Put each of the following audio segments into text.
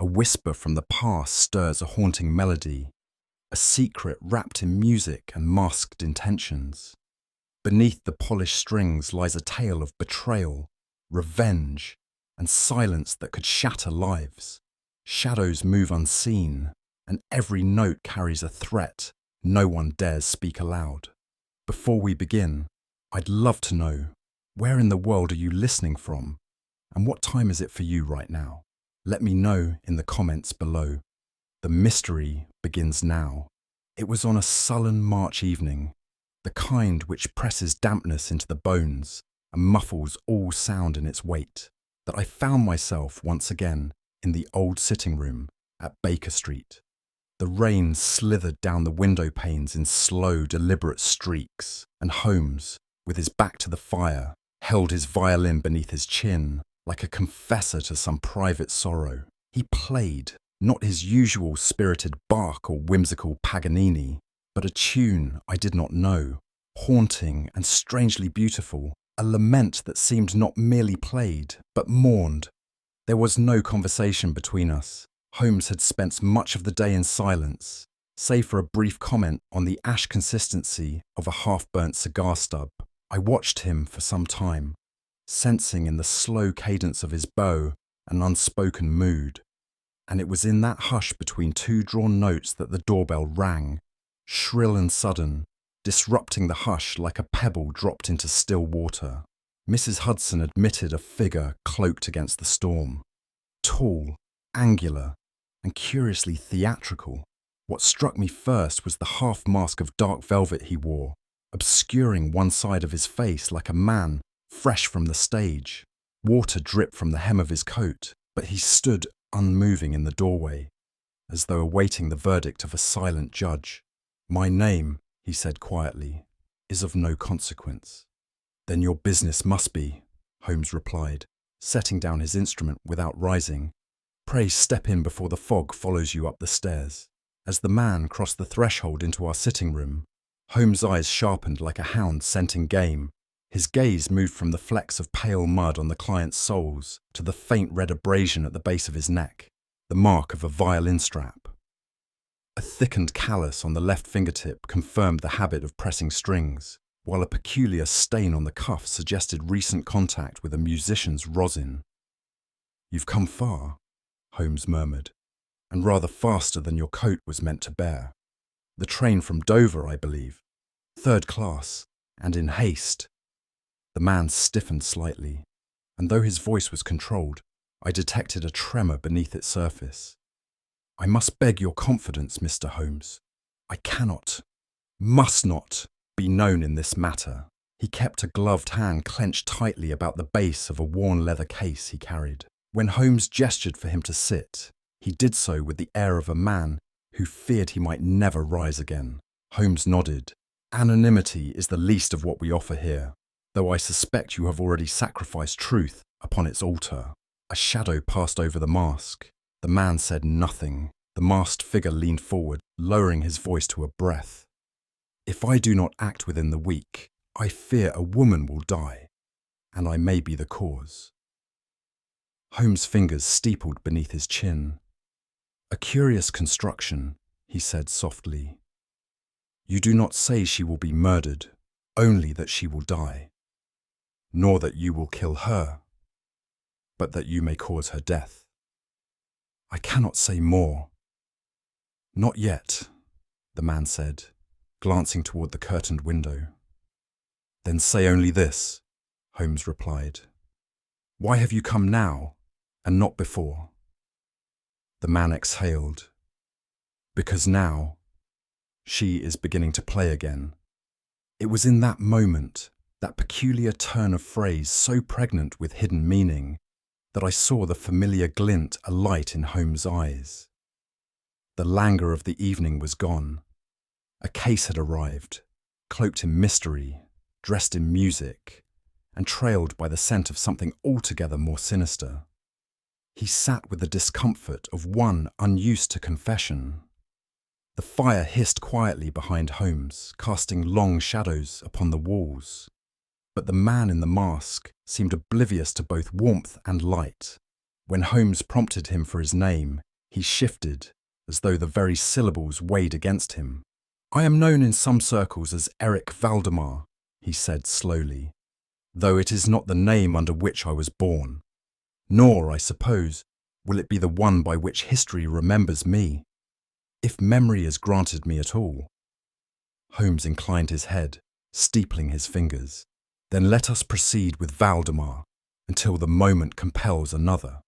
whisper from the past stirs a haunting melody, a secret wrapped in music and masked intentions. Beneath the polished strings lies a tale of betrayal, revenge, and silence that could shatter lives. Shadows move unseen, and every note carries a threat no one dares speak aloud. Before we begin, I'd love to know, where in the world are you listening from? And what time is it for you right now? Let me know in the comments below. The mystery begins now. It was on a sullen March evening, the kind which presses dampness into the bones and muffles all sound in its wait, that I found myself once again in the old sitting room at Baker Street. The rain slithered down the window panes in slow, deliberate streaks, and Holmes, with his back to the fire, held his violin beneath his chin, like a confessor to some private sorrow. He played, not his usual spirited Bach or whimsical Paganini, but a tune I did not know, haunting and strangely beautiful, a lament that seemed not merely played, but mourned. There was no conversation between us. Holmes had spent much of the day in silence, save for a brief comment on the ash consistency of a half-burnt cigar stub. I watched him for some time, sensing in the slow cadence of his bow an unspoken mood. And it was in that hush between two drawn notes that the doorbell rang, shrill and sudden, disrupting the hush like a pebble dropped into still water. Mrs. Hudson admitted a figure cloaked against the storm. Tall, angular, and curiously theatrical. What struck me first was the half-mask of dark velvet he wore, obscuring one side of his face like a man fresh from the stage. Water dripped from the hem of his coat, but he stood unmoving in the doorway, as though awaiting the verdict of a silent judge. "My name," he said quietly, "is of no consequence." "Then your business must be," Holmes replied, setting down his instrument without rising. "Pray step in before the fog follows you up the stairs." As the man crossed the threshold into our sitting room, Holmes' eyes sharpened like a hound scenting game. His gaze moved from the flecks of pale mud on the client's soles to the faint red abrasion at the base of his neck, the mark of a violin strap. A thickened callus on the left fingertip confirmed the habit of pressing strings, while a peculiar stain on the cuff suggested recent contact with a musician's rosin. "You've come far," Holmes murmured, "and rather faster than your coat was meant to bear. The train from Dover, I believe. 3rd class, and in haste." The man stiffened slightly, and though his voice was controlled, I detected a tremor beneath its surface. "I must beg your confidence, Mr. Holmes. I cannot, must not, be known in this matter." He kept a gloved hand clenched tightly about the base of a worn leather case he carried. When Holmes gestured for him to sit, he did so with the air of a man who feared he might never rise again. Holmes nodded. "Anonymity is the least of what we offer here, though I suspect you have already sacrificed truth upon its altar." A shadow passed over the mask. The man said nothing. The masked figure leaned forward, lowering his voice to a breath. "If I do not act within the week, I fear a woman will die, and I may be the cause." Holmes' fingers steepled beneath his chin. "A curious construction," he said softly. "You do not say she will be murdered, only that she will die. Nor that you will kill her, but that you may cause her death." "I cannot say more." "Not yet," the man said, glancing toward the curtained window. "Then say only this," Holmes replied. "Why have you come now, and not before?" The man exhaled. "Because now, she is beginning to play again." It was in that moment, that peculiar turn of phrase so pregnant with hidden meaning, that I saw the familiar glint alight in Holmes' eyes. The languor of the evening was gone. A case had arrived, cloaked in mystery, dressed in music, and trailed by the scent of something altogether more sinister. He sat with the discomfort of one unused to confession. The fire hissed quietly behind Holmes, casting long shadows upon the walls. But the man in the mask seemed oblivious to both warmth and light. When Holmes prompted him for his name, He shifted, as though the very syllables weighed against him. "I am known in some circles as Eric Valdemar," he said slowly, "though it is not the name under which I was born. Nor, I suppose, will it be the one by which history remembers me, if memory is granted me at all." Holmes inclined his head, steepling his fingers. "Then let us proceed with Valdemar, until the moment compels another."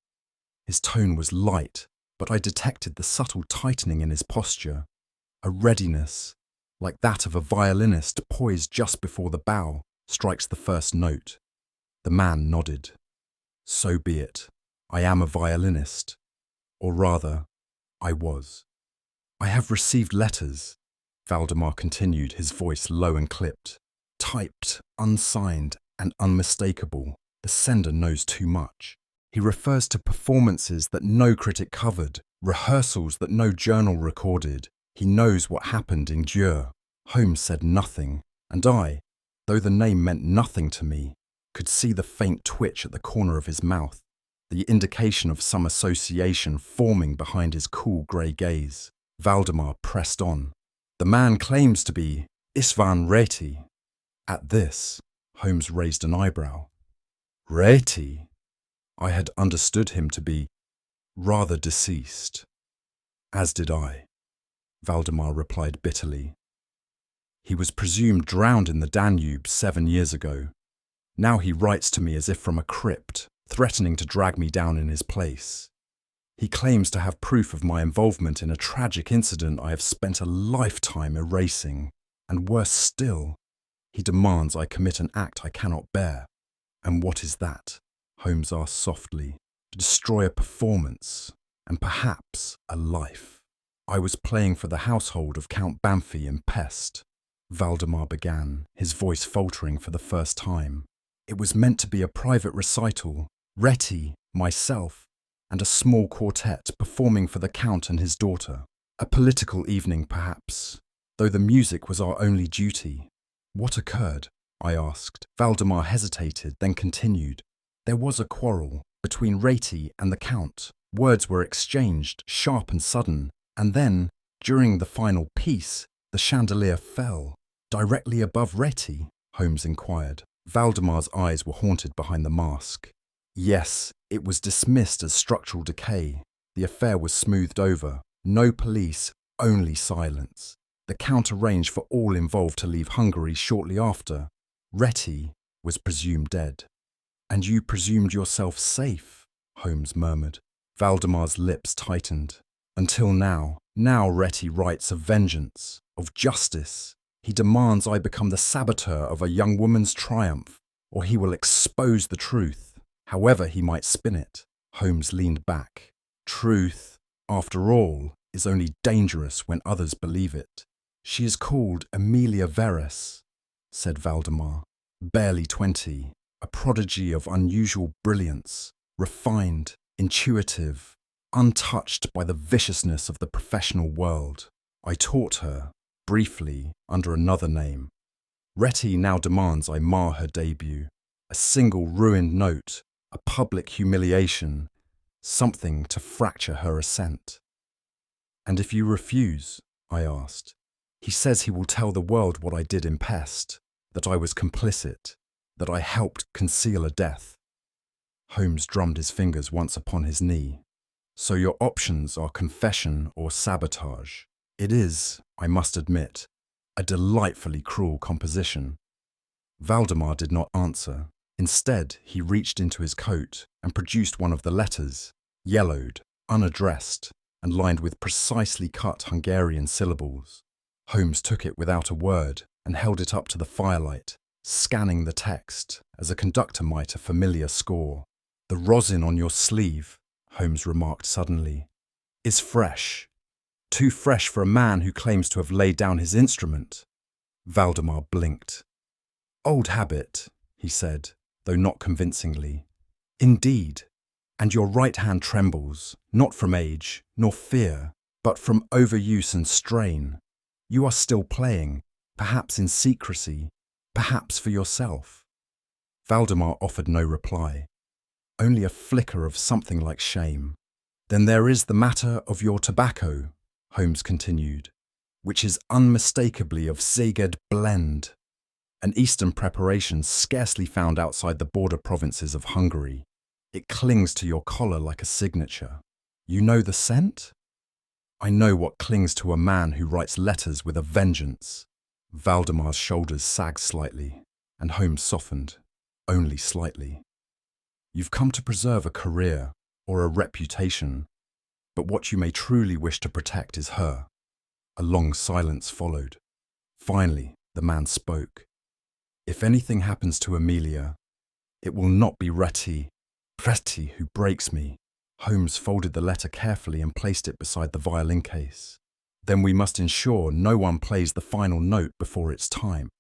His tone was light, but I detected the subtle tightening in his posture, a readiness, like that of a violinist poised just before the bow strikes the first note. The man nodded. "So be it. I am a violinist. Or rather, I was." "I have received letters," Valdemar continued, his voice low and clipped. "Typed, unsigned, and unmistakable. The sender knows too much. He refers to performances that no critic covered, rehearsals that no journal recorded. He knows what happened in Dieu." Holmes said nothing, and I, though the name meant nothing to me, could see the faint twitch at the corner of his mouth, the indication of some association forming behind his cool grey gaze. Valdemar pressed on. "The man claims to be Istvan Reti." At this, Holmes raised an eyebrow. "Reti?" I had understood him to be rather deceased. "As did I," Valdemar replied bitterly. "He was presumed drowned in the Danube 7 years ago. Now he writes to me as if from a crypt, threatening to drag me down in his place. He claims to have proof of my involvement in a tragic incident I have spent a lifetime erasing, and worse still, he demands I commit an act I cannot bear." "And what is that?" Holmes asked softly. "To destroy a performance, and perhaps a life. I was playing for the household of Count Banfi in Pest," Valdemar began, his voice faltering for the first time. "It was meant to be a private recital, Reti, myself, and a small quartet performing for the Count and his daughter. A political evening, perhaps, though the music was our only duty." "What occurred?" I asked. Valdemar hesitated, then continued. "There was a quarrel between Reti and the Count. Words were exchanged, sharp and sudden, and then, during the final piece, the chandelier fell." "Directly above Reti?" Holmes inquired. Valdemar's eyes were haunted behind the mask. "Yes, it was dismissed as structural decay. The affair was smoothed over. No police, only silence. The Count arranged for all involved to leave Hungary shortly after. Reti was presumed dead." "And you presumed yourself safe?" Holmes murmured. Valdemar's lips tightened. "Until now. Now Reti writes of vengeance, of justice. He demands I become the saboteur of a young woman's triumph, or he will expose the truth, however he might spin it." Holmes leaned back. "Truth, after all, is only dangerous when others believe it." "She is called Amelia Verres," said Valdemar. "Barely 20, a prodigy of unusual brilliance, refined, intuitive, untouched by the viciousness of the professional world. I taught her, briefly, under another name. Reti now demands I mar her debut. A single ruined note, a public humiliation, something to fracture her ascent." "And if you refuse?" I asked. "He says he will tell the world what I did in Pest, that I was complicit, that I helped conceal a death." Holmes drummed his fingers once upon his knee. "So your options are confession or sabotage. It is, I must admit, a delightfully cruel composition." Valdemar did not answer. Instead, he reached into his coat and produced one of the letters, yellowed, unaddressed, and lined with precisely cut Hungarian syllables. Holmes took it without a word and held it up to the firelight, scanning the text as a conductor might a familiar score. "The rosin on your sleeve," Holmes remarked suddenly, "is fresh. Too fresh for a man who claims to have laid down his instrument." Valdemar blinked. "Old habit," he said, though not convincingly. "Indeed. And your right hand trembles, not from age, nor fear, but from overuse and strain. You are still playing, perhaps in secrecy, perhaps for yourself." Valdemar offered no reply, only a flicker of something like shame. Then there is the matter of your tobacco, Holmes continued, which is unmistakably of Szeged blend, an Eastern preparation scarcely found outside the border provinces of Hungary. It clings to your collar like a signature. You know the scent? I know what clings to a man who writes letters with a vengeance. Valdemar's shoulders sagged slightly, and Holmes softened, only slightly. You've come to preserve a career or a reputation, but what you may truly wish to protect is her. A long silence followed. Finally, the man spoke. If anything happens to Amelia, it will not be Retty who breaks me. Holmes folded the letter carefully and placed it beside the violin case. Then we must ensure no one plays the final note before it's time.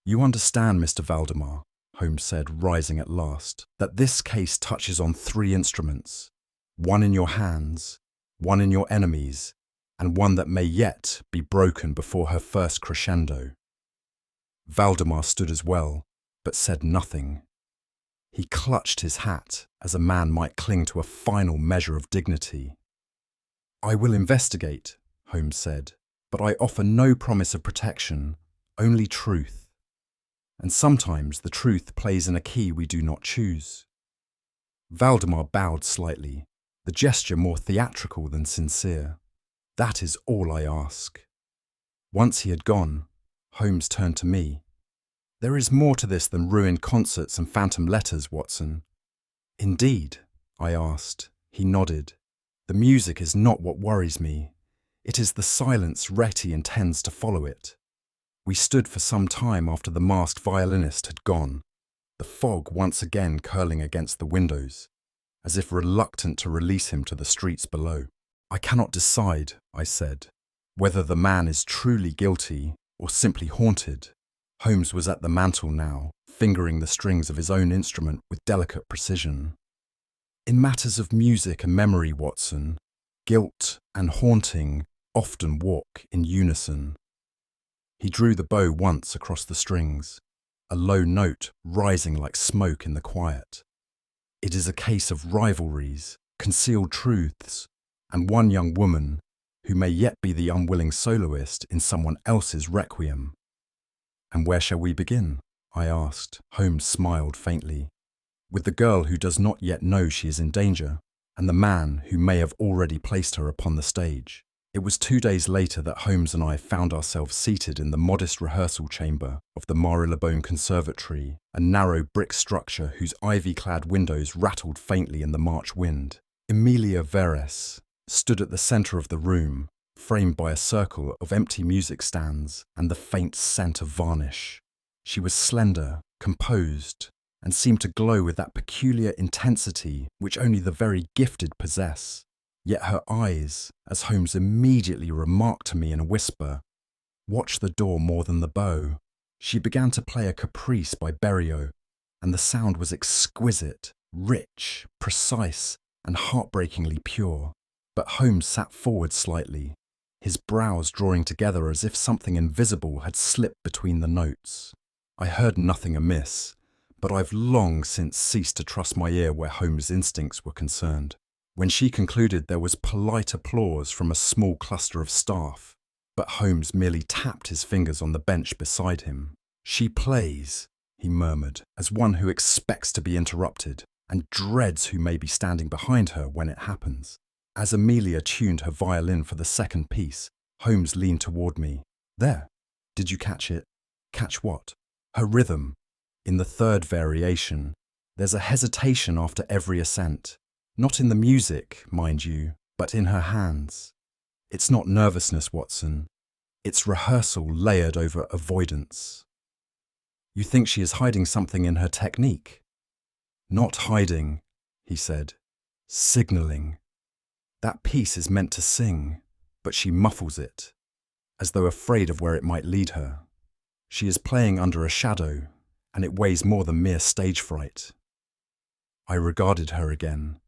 You understand, Mr. Valdemar, Holmes said, rising at last, that this case touches on 3 instruments, one in your hands, one in your enemy's, and one that may yet be broken before her first crescendo. Valdemar stood as well, but said nothing. He clutched his hat as a man might cling to a final measure of dignity. I will investigate, Holmes said, but I offer no promise of protection, only truth. And sometimes the truth plays in a key we do not choose. Valdemar bowed slightly, the gesture more theatrical than sincere. That is all I ask. Once he had gone, Holmes turned to me. There is more to this than ruined concerts and phantom letters, Watson. Indeed, I asked. He nodded. The music is not what worries me. It is the silence Retty intends to follow it. We stood for some time after the masked violinist had gone, the fog once again curling against the windows, as if reluctant to release him to the streets below. I cannot decide, I said, whether the man is truly guilty or simply haunted. Holmes was at the mantel now, fingering the strings of his own instrument with delicate precision. In matters of music and memory, Watson, guilt and haunting often walk in unison. He drew the bow once across the strings, a low note rising like smoke in the quiet. It is a case of rivalries, concealed truths, and one young woman who may yet be the unwilling soloist in someone else's requiem. And where shall we begin? I asked. Holmes smiled faintly. With the girl who does not yet know she is in danger, and the man who may have already placed her upon the stage. It was 2 days later that Holmes and I found ourselves seated in the modest rehearsal chamber of the Marylebone Conservatory, a narrow brick structure whose ivy-clad windows rattled faintly in the March wind. Emilia Verres stood at the centre of the room, framed by a circle of empty music stands and the faint scent of varnish. She was slender, composed, and seemed to glow with that peculiar intensity which only the very gifted possess. Yet her eyes, as Holmes immediately remarked to me in a whisper, watched the door more than the bow. She began to play a caprice by Berriot, and the sound was exquisite, rich, precise, and heartbreakingly pure. But Holmes sat forward slightly, his brows drawing together as if something invisible had slipped between the notes. I heard nothing amiss, but I've long since ceased to trust my ear where Holmes' instincts were concerned. When she concluded, there was polite applause from a small cluster of staff, but Holmes merely tapped his fingers on the bench beside him. She plays, he murmured, as one who expects to be interrupted and dreads who may be standing behind her when it happens. As Amelia tuned her violin for the second piece, Holmes leaned toward me. There, did you catch it? Catch what? Her rhythm. In the third variation, there's a hesitation after every ascent. Not in the music, mind you, but in her hands. It's not nervousness, Watson. It's rehearsal layered over avoidance. You think she is hiding something in her technique? Not hiding, he said. Signalling. That piece is meant to sing, but she muffles it, as though afraid of where it might lead her. She is playing under a shadow, and it weighs more than mere stage fright. I regarded her again,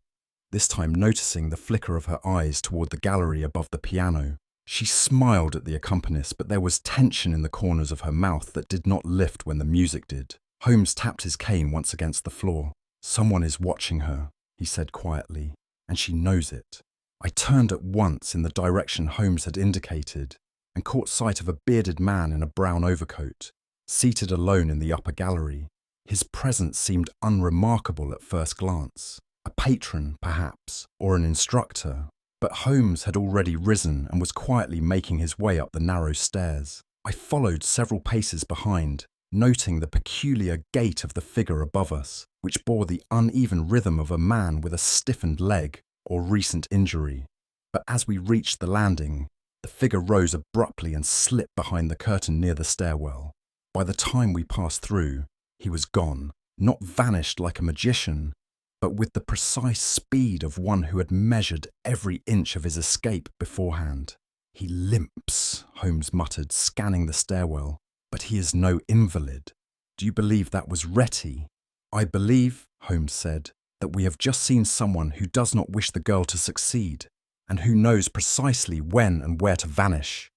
this time noticing the flicker of her eyes toward the gallery above the piano. She smiled at the accompanist, but there was tension in the corners of her mouth that did not lift when the music did. Holmes tapped his cane once against the floor. Someone is watching her, he said quietly, and she knows it. I turned at once in the direction Holmes had indicated and caught sight of a bearded man in a brown overcoat, seated alone in the upper gallery. His presence seemed unremarkable at first glance. A patron, perhaps, or an instructor, but Holmes had already risen and was quietly making his way up the narrow stairs. I followed several paces behind, noting the peculiar gait of the figure above us, which bore the uneven rhythm of a man with a stiffened leg or recent injury. But as we reached the landing, the figure rose abruptly and slipped behind the curtain near the stairwell. By the time we passed through, he was gone, not vanished like a magician, but with the precise speed of one who had measured every inch of his escape beforehand. "He limps," Holmes muttered, scanning the stairwell, "but he is no invalid. Do you believe that was Retty?" "I believe," Holmes said, "that we have just seen someone who does not wish the girl to succeed, and who knows precisely when and where to vanish."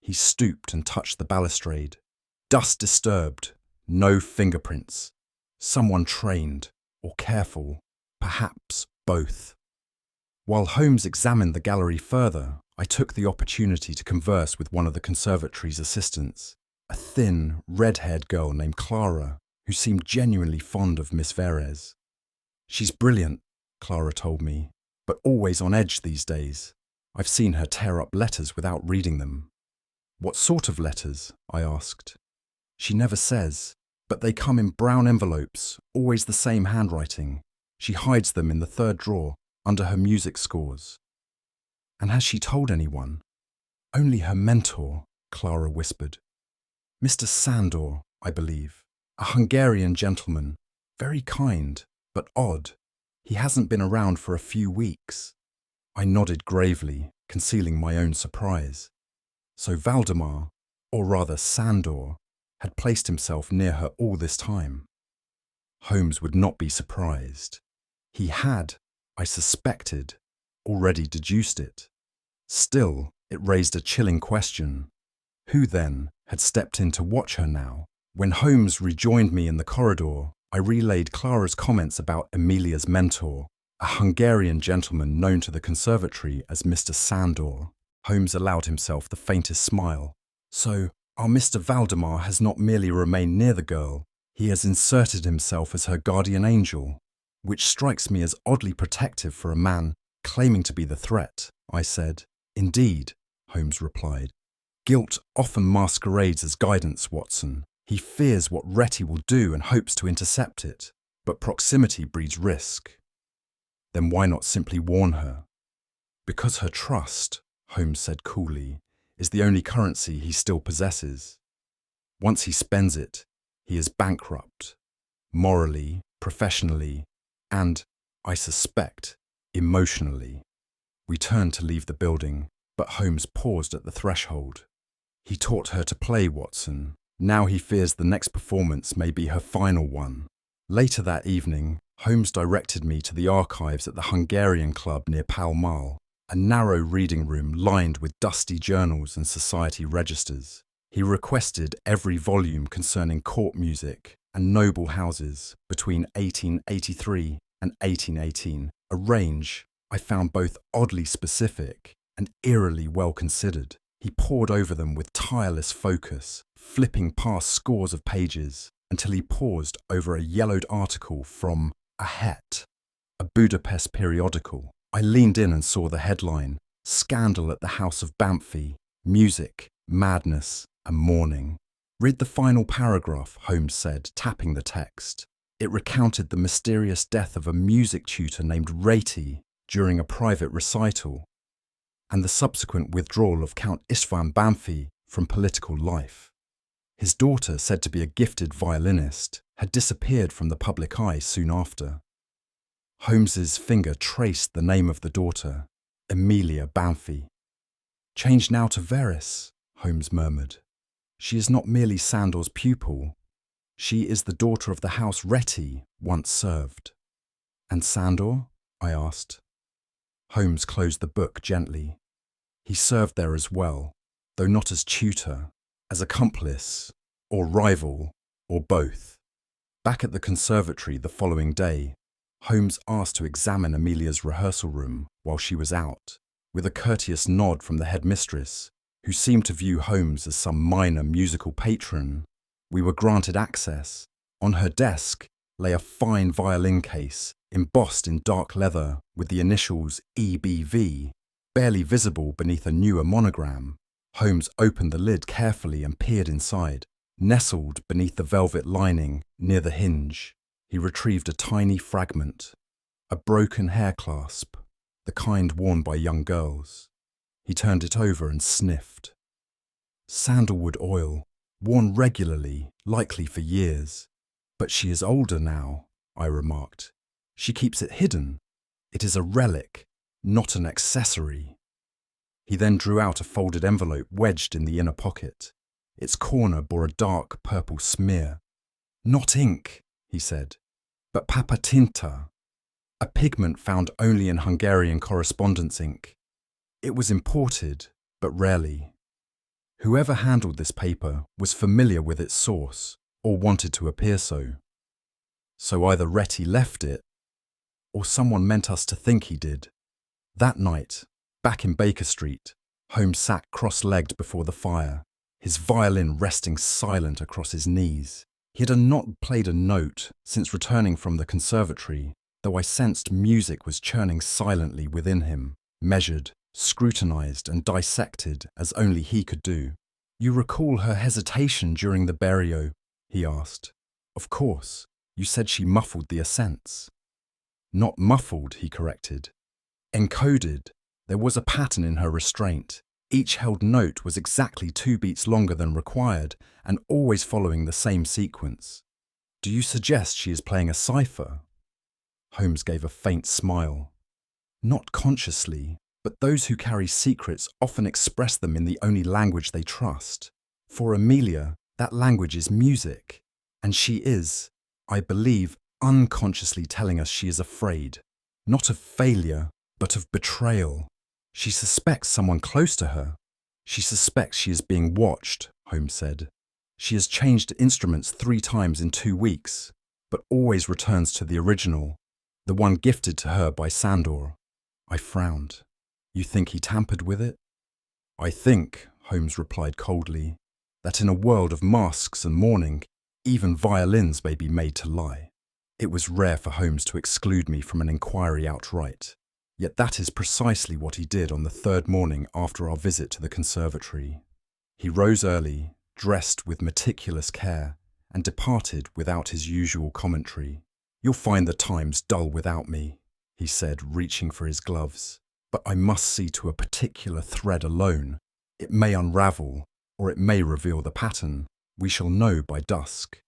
He stooped and touched the balustrade. "Dust disturbed, no fingerprints. Someone trained, or careful, perhaps both." While Holmes examined the gallery further, I took the opportunity to converse with one of the conservatory's assistants, a thin, red-haired girl named Clara, who seemed genuinely fond of Miss Verez. "She's brilliant," Clara told me, "but always on edge these days. I've seen her tear up letters without reading them." "What sort of letters?" I asked. "She never says, but they come in brown envelopes, always the same handwriting. She hides them in the third drawer, under her music scores." "And has she told anyone?" "Only her mentor," Clara whispered. "Mr. Sandor, I believe. A Hungarian gentleman. Very kind, but odd. He hasn't been around for a few weeks." I nodded gravely, concealing my own surprise. So Valdemar, or rather Sandor, had placed himself near her all this time. Holmes would not be surprised. He had, I suspected, already deduced it. Still, it raised a chilling question. Who, then, had stepped in to watch her now? When Holmes rejoined me in the corridor, I relayed Clara's comments about Emilia's mentor, a Hungarian gentleman known to the conservatory as Mr. Sandor. Holmes allowed himself the faintest smile. "So, our Mr. Valdemar has not merely remained near the girl, he has inserted himself as her guardian angel, which strikes me as oddly protective for a man claiming to be the threat," I said. "Indeed," Holmes replied. "Guilt often masquerades as guidance, Watson. He fears what Retty will do and hopes to intercept it, but proximity breeds risk." "Then why not simply warn her?" "Because her trust," Holmes said coolly, "is the only currency he still possesses. Once he spends it, he is bankrupt, morally, professionally, and, I suspect, emotionally." We turned to leave the building, but Holmes paused at the threshold. "He taught her to play, Watson. Now he fears the next performance may be her final one." Later that evening, Holmes directed me to the archives at the Hungarian Club near Pall Mall, a narrow reading room lined with dusty journals and society registers. He requested every volume concerning court music and noble houses between 1883 and 1818, a range I found both oddly specific and eerily well considered. He pored over them with tireless focus, flipping past scores of pages until he paused over a yellowed article from a Het, a Budapest periodical. I leaned in and saw the headline, "Scandal at the House of Banffy, Music, Madness and Mourning." "Read the final paragraph," Holmes said, tapping the text. It recounted the mysterious death of a music tutor named Retty during a private recital, and the subsequent withdrawal of Count Istvan Banffy from political life. His daughter, said to be a gifted violinist, had disappeared from the public eye soon after. Holmes's finger traced the name of the daughter, Emilia Banffy. "Changed now to Verez," Holmes murmured. "She is not merely Sandor's pupil. She is the daughter of the house Retty once served." "And Sandor?" I asked. Holmes closed the book gently. "He served there as well, though not as tutor, as accomplice, or rival, or both." Back at the conservatory the following day, Holmes asked to examine Amelia's rehearsal room while she was out, with a courteous nod from the headmistress, who seemed to view Holmes as some minor musical patron. We were granted access. On her desk lay a fine violin case, embossed in dark leather with the initials EBV, barely visible beneath a newer monogram. Holmes opened the lid carefully and peered inside. Nestled beneath the velvet lining near the hinge, he retrieved a tiny fragment, a broken hair clasp, the kind worn by young girls. He turned it over and sniffed. Sandalwood oil, worn regularly, likely for years. But she is older now, I remarked. She keeps it hidden. It is a relic, not an accessory. He then drew out a folded envelope wedged in the inner pocket. Its corner bore a dark purple smear. Not ink, he said, but papatinta, a pigment found only in Hungarian correspondence ink. It was imported, but rarely. Whoever handled this paper was familiar with its source, or wanted to appear so. So either Retty left it, or someone meant us to think he did. That night, back in Baker Street, Holmes sat cross-legged before the fire, his violin resting silent across his knees. He had not played a note since returning from the conservatory, though I sensed music was churning silently within him, measured, scrutinized and dissected as only he could do. You recall her hesitation during the burial? He asked. Of course, you said she muffled the accents. Not muffled, he corrected. Encoded. There was a pattern in her restraint. Each held note was exactly 2 beats longer than required and always following the same sequence. Do you suggest she is playing a cipher? Holmes gave a faint smile. Not consciously, but those who carry secrets often express them in the only language they trust. For Amelia, that language is music, and she is, I believe, unconsciously telling us she is afraid, not of failure, but of betrayal. She suspects someone close to her. She suspects she is being watched, Holmes said. She has changed instruments 3 times in 2 weeks, but always returns to the original, the one gifted to her by Sandor. I frowned. You think he tampered with it? I think, Holmes replied coldly, that in a world of masks and mourning, even violins may be made to lie. It was rare for Holmes to exclude me from an inquiry outright. Yet that is precisely what he did on the 3rd morning after our visit to the conservatory. He rose early, dressed with meticulous care, and departed without his usual commentary. You'll find the Times dull without me, he said, reaching for his gloves. But I must see to a particular thread alone. It may unravel, or it may reveal the pattern. We shall know by dusk.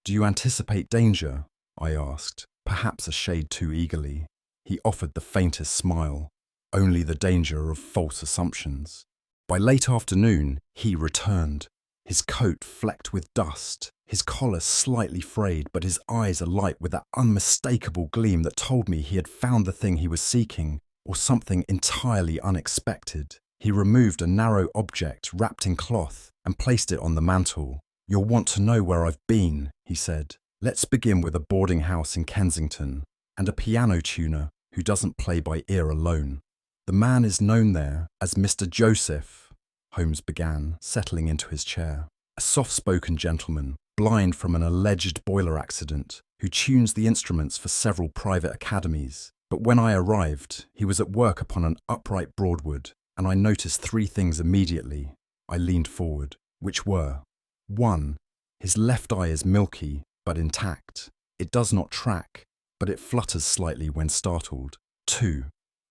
Do you anticipate danger? I asked, perhaps a shade too eagerly. He offered the faintest smile, only the danger of false assumptions. By late afternoon, he returned, his coat flecked with dust, his collar slightly frayed, but his eyes alight with that unmistakable gleam that told me he had found the thing he was seeking, or something entirely unexpected. He removed a narrow object wrapped in cloth and placed it on the mantel. You'll want to know where I've been, he said. Let's begin with a boarding house in Kensington, and a piano tuner who doesn't play by ear alone. The man is known there as Mr. Joseph, Holmes began, settling into his chair. A soft-spoken gentleman, blind from an alleged boiler accident, who tunes the instruments for several private academies. But when I arrived, he was at work upon an upright Broadwood, and I noticed 3 things immediately. I leaned forward, which were: 1. His left eye is milky, but intact. It does not track, but it flutters slightly when startled. 2.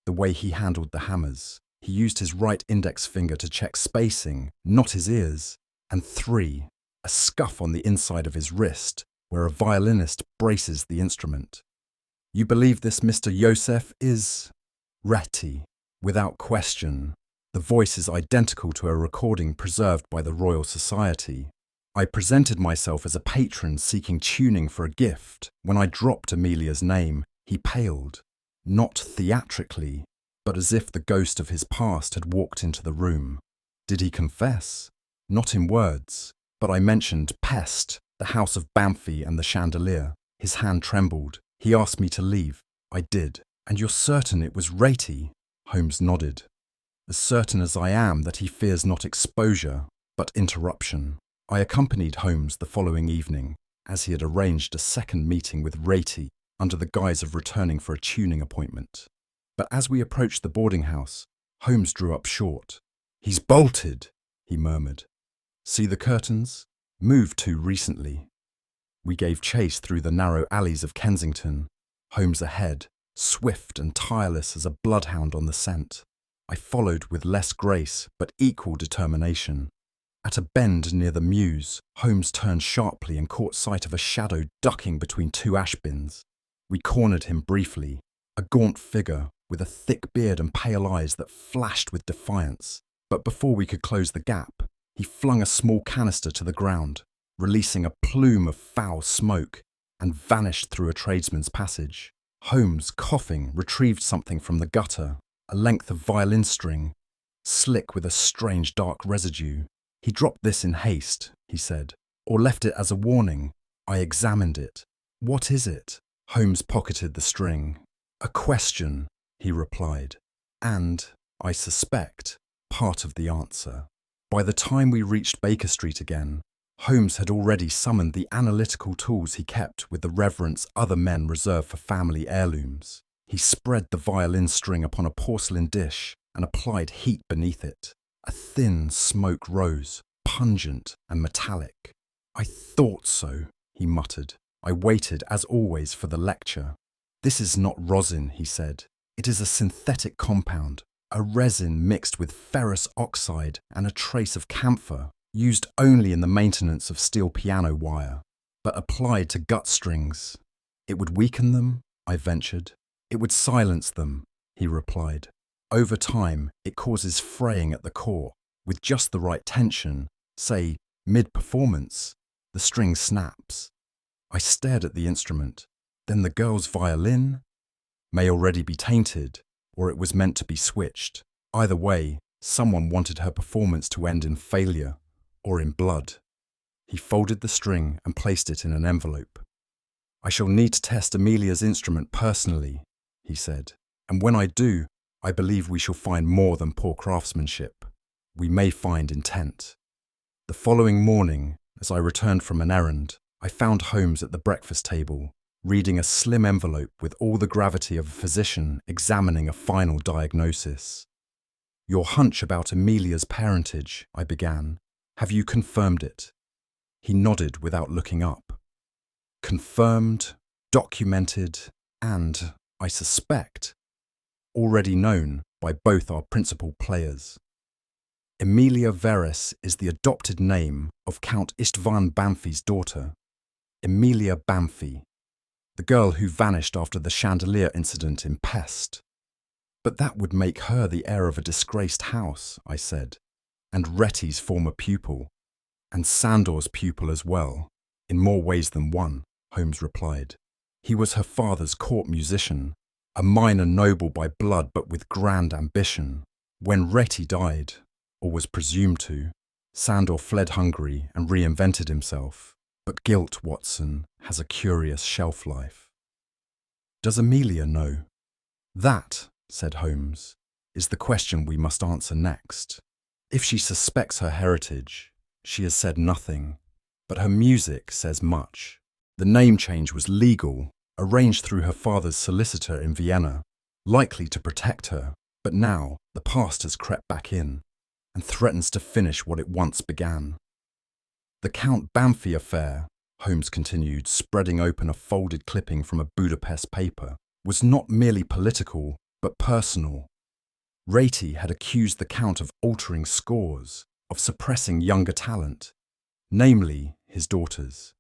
The way he handled the hammers. He used his right index finger to check spacing, not his ears. And 3. A scuff on the inside of his wrist, where a violinist braces the instrument. You believe this Mr. Joseph is Retty? Without question. The voice is identical to a recording preserved by the Royal Society. I presented myself as a patron seeking tuning for a gift. When I dropped Amelia's name, he paled. Not theatrically, but as if the ghost of his past had walked into the room. Did he confess? Not in words, but I mentioned Pest, the house of Bamfy and the chandelier. His hand trembled. He asked me to leave. I did. And you're certain it was Ratey? Holmes nodded. As certain as I am that he fears not exposure, but interruption. I accompanied Holmes the following evening, as he had arranged a second meeting with Ratey under the guise of returning for a tuning appointment. But as we approached the boarding house, Holmes drew up short. "He's bolted," he murmured. "See the curtains? Moved too recently." We gave chase through the narrow alleys of Kensington, Holmes ahead, swift and tireless as a bloodhound on the scent. I followed with less grace but equal determination. At a bend near the mews, Holmes turned sharply and caught sight of a shadow ducking between two ash bins. We cornered him briefly, a gaunt figure with a thick beard and pale eyes that flashed with defiance. But before we could close the gap, he flung a small canister to the ground, releasing a plume of foul smoke, and vanished through a tradesman's passage. Holmes, coughing, retrieved something from the gutter, a length of violin string, slick with a strange dark residue. "He dropped this in haste," he said, "or left it as a warning." I examined it. "What is it?" Holmes pocketed the string. "A question," he replied, "and, I suspect, part of the answer." By the time we reached Baker Street again, Holmes had already summoned the analytical tools he kept with the reverence other men reserve for family heirlooms. He spread the violin string upon a porcelain dish and applied heat beneath it. A thin smoke rose, pungent and metallic. "I thought so," he muttered. I waited, as always, for the lecture. "This is not rosin," he said. "It is a synthetic compound, a resin mixed with ferrous oxide and a trace of camphor, used only in the maintenance of steel piano wire, but applied to gut strings." "It would weaken them?" I ventured. "It would silence them," he replied. "Over time, it causes fraying at the core. With just the right tension, say, mid-performance, the string snaps." I stared at the instrument. Then the girl's violin may already be tainted, or it was meant to be switched. Either way, someone wanted her performance to end in failure, or in blood. He folded the string and placed it in an envelope. "I shall need to test Amelia's instrument personally," he said, "and when I do, I believe we shall find more than poor craftsmanship. We may find intent." The following morning, as I returned from an errand, I found Holmes at the breakfast table, reading a slim envelope with all the gravity of a physician examining a final diagnosis. "Your hunch about Amelia's parentage," I began. "Have you confirmed it?" He nodded without looking up. "Confirmed, documented, and, I suspect, already known by both our principal players. Emilia Verres is the adopted name of Count Istvan Banfi's daughter, Emilia Banfi, the girl who vanished after the chandelier incident in Pest. But that would make her the heir of a disgraced house," I said, "and Retty's former pupil, and Sandor's pupil as well, in more ways than one," Holmes replied. "He was her father's court musician, a minor noble by blood but with grand ambition. When Retty died, or was presumed to, Sandor fled Hungary and reinvented himself. But guilt, Watson, has a curious shelf life." "Does Amelia know?" "That," said Holmes, "is the question we must answer next. If she suspects her heritage, she has said nothing, but her music says much. The name change was legal, arranged through her father's solicitor in Vienna, likely to protect her, but now the past has crept back in and threatens to finish what it once began. The Count Banfi affair," Holmes continued, spreading open a folded clipping from a Budapest paper, "was not merely political, but personal. Ratey had accused the Count of altering scores, of suppressing younger talent, namely his daughters.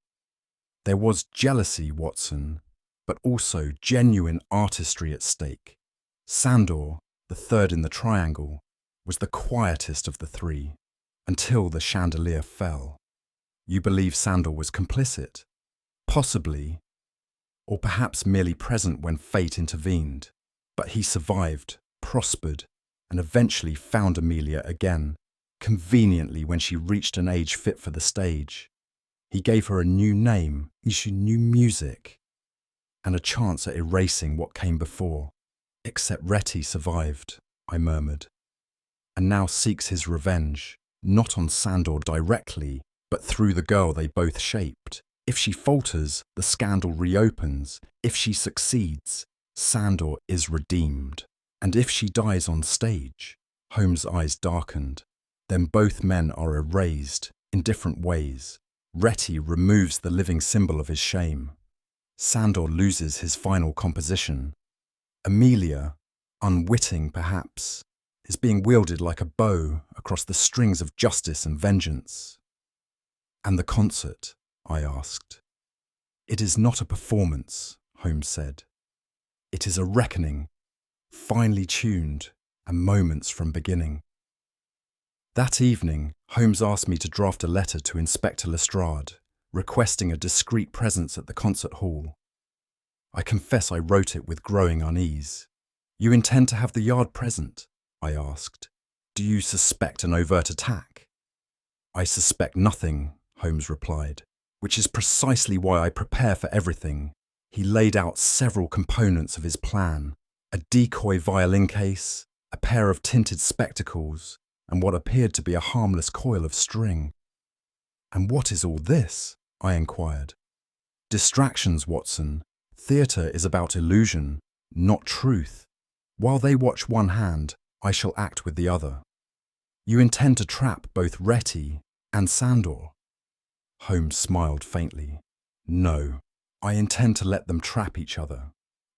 There was jealousy, Watson, but also genuine artistry at stake. Sandor, the third in the triangle, was the quietest of the three, until the chandelier fell. You believe Sandor was complicit? Possibly, or perhaps merely present when fate intervened. But he survived, prospered, and eventually found Amelia again, conveniently when she reached an age fit for the stage. He gave her a new name, issued new music, and a chance at erasing what came before. Except Retty survived, I murmured, and now seeks his revenge, not on Sandor directly, but through the girl they both shaped. If she falters, the scandal reopens. If she succeeds, Sandor is redeemed. And if she dies on stage, Holmes' eyes darkened. Then both men are erased in different ways. Retty removes the living symbol of his shame. Sandor loses his final composition. Amelia, unwitting perhaps, is being wielded like a bow across the strings of justice and vengeance. And the concert? I asked. It is not a performance, Holmes said. It is a reckoning, finely tuned and moments from beginning. That evening, Holmes asked me to draft a letter to Inspector Lestrade, requesting a discreet presence at the concert hall. I confess I wrote it with growing unease. You intend to have the Yard present? I asked. Do you suspect an overt attack? I suspect nothing, Holmes replied, which is precisely why I prepare for everything. He laid out several components of his plan: a decoy violin case, a pair of tinted spectacles, and what appeared to be a harmless coil of string. And what is all this? I inquired. Distractions, Watson. Theatre is about illusion, not truth. While they watch one hand, I shall act with the other. You intend to trap both Retty and Sandor? Holmes smiled faintly. No, I intend to let them trap each other.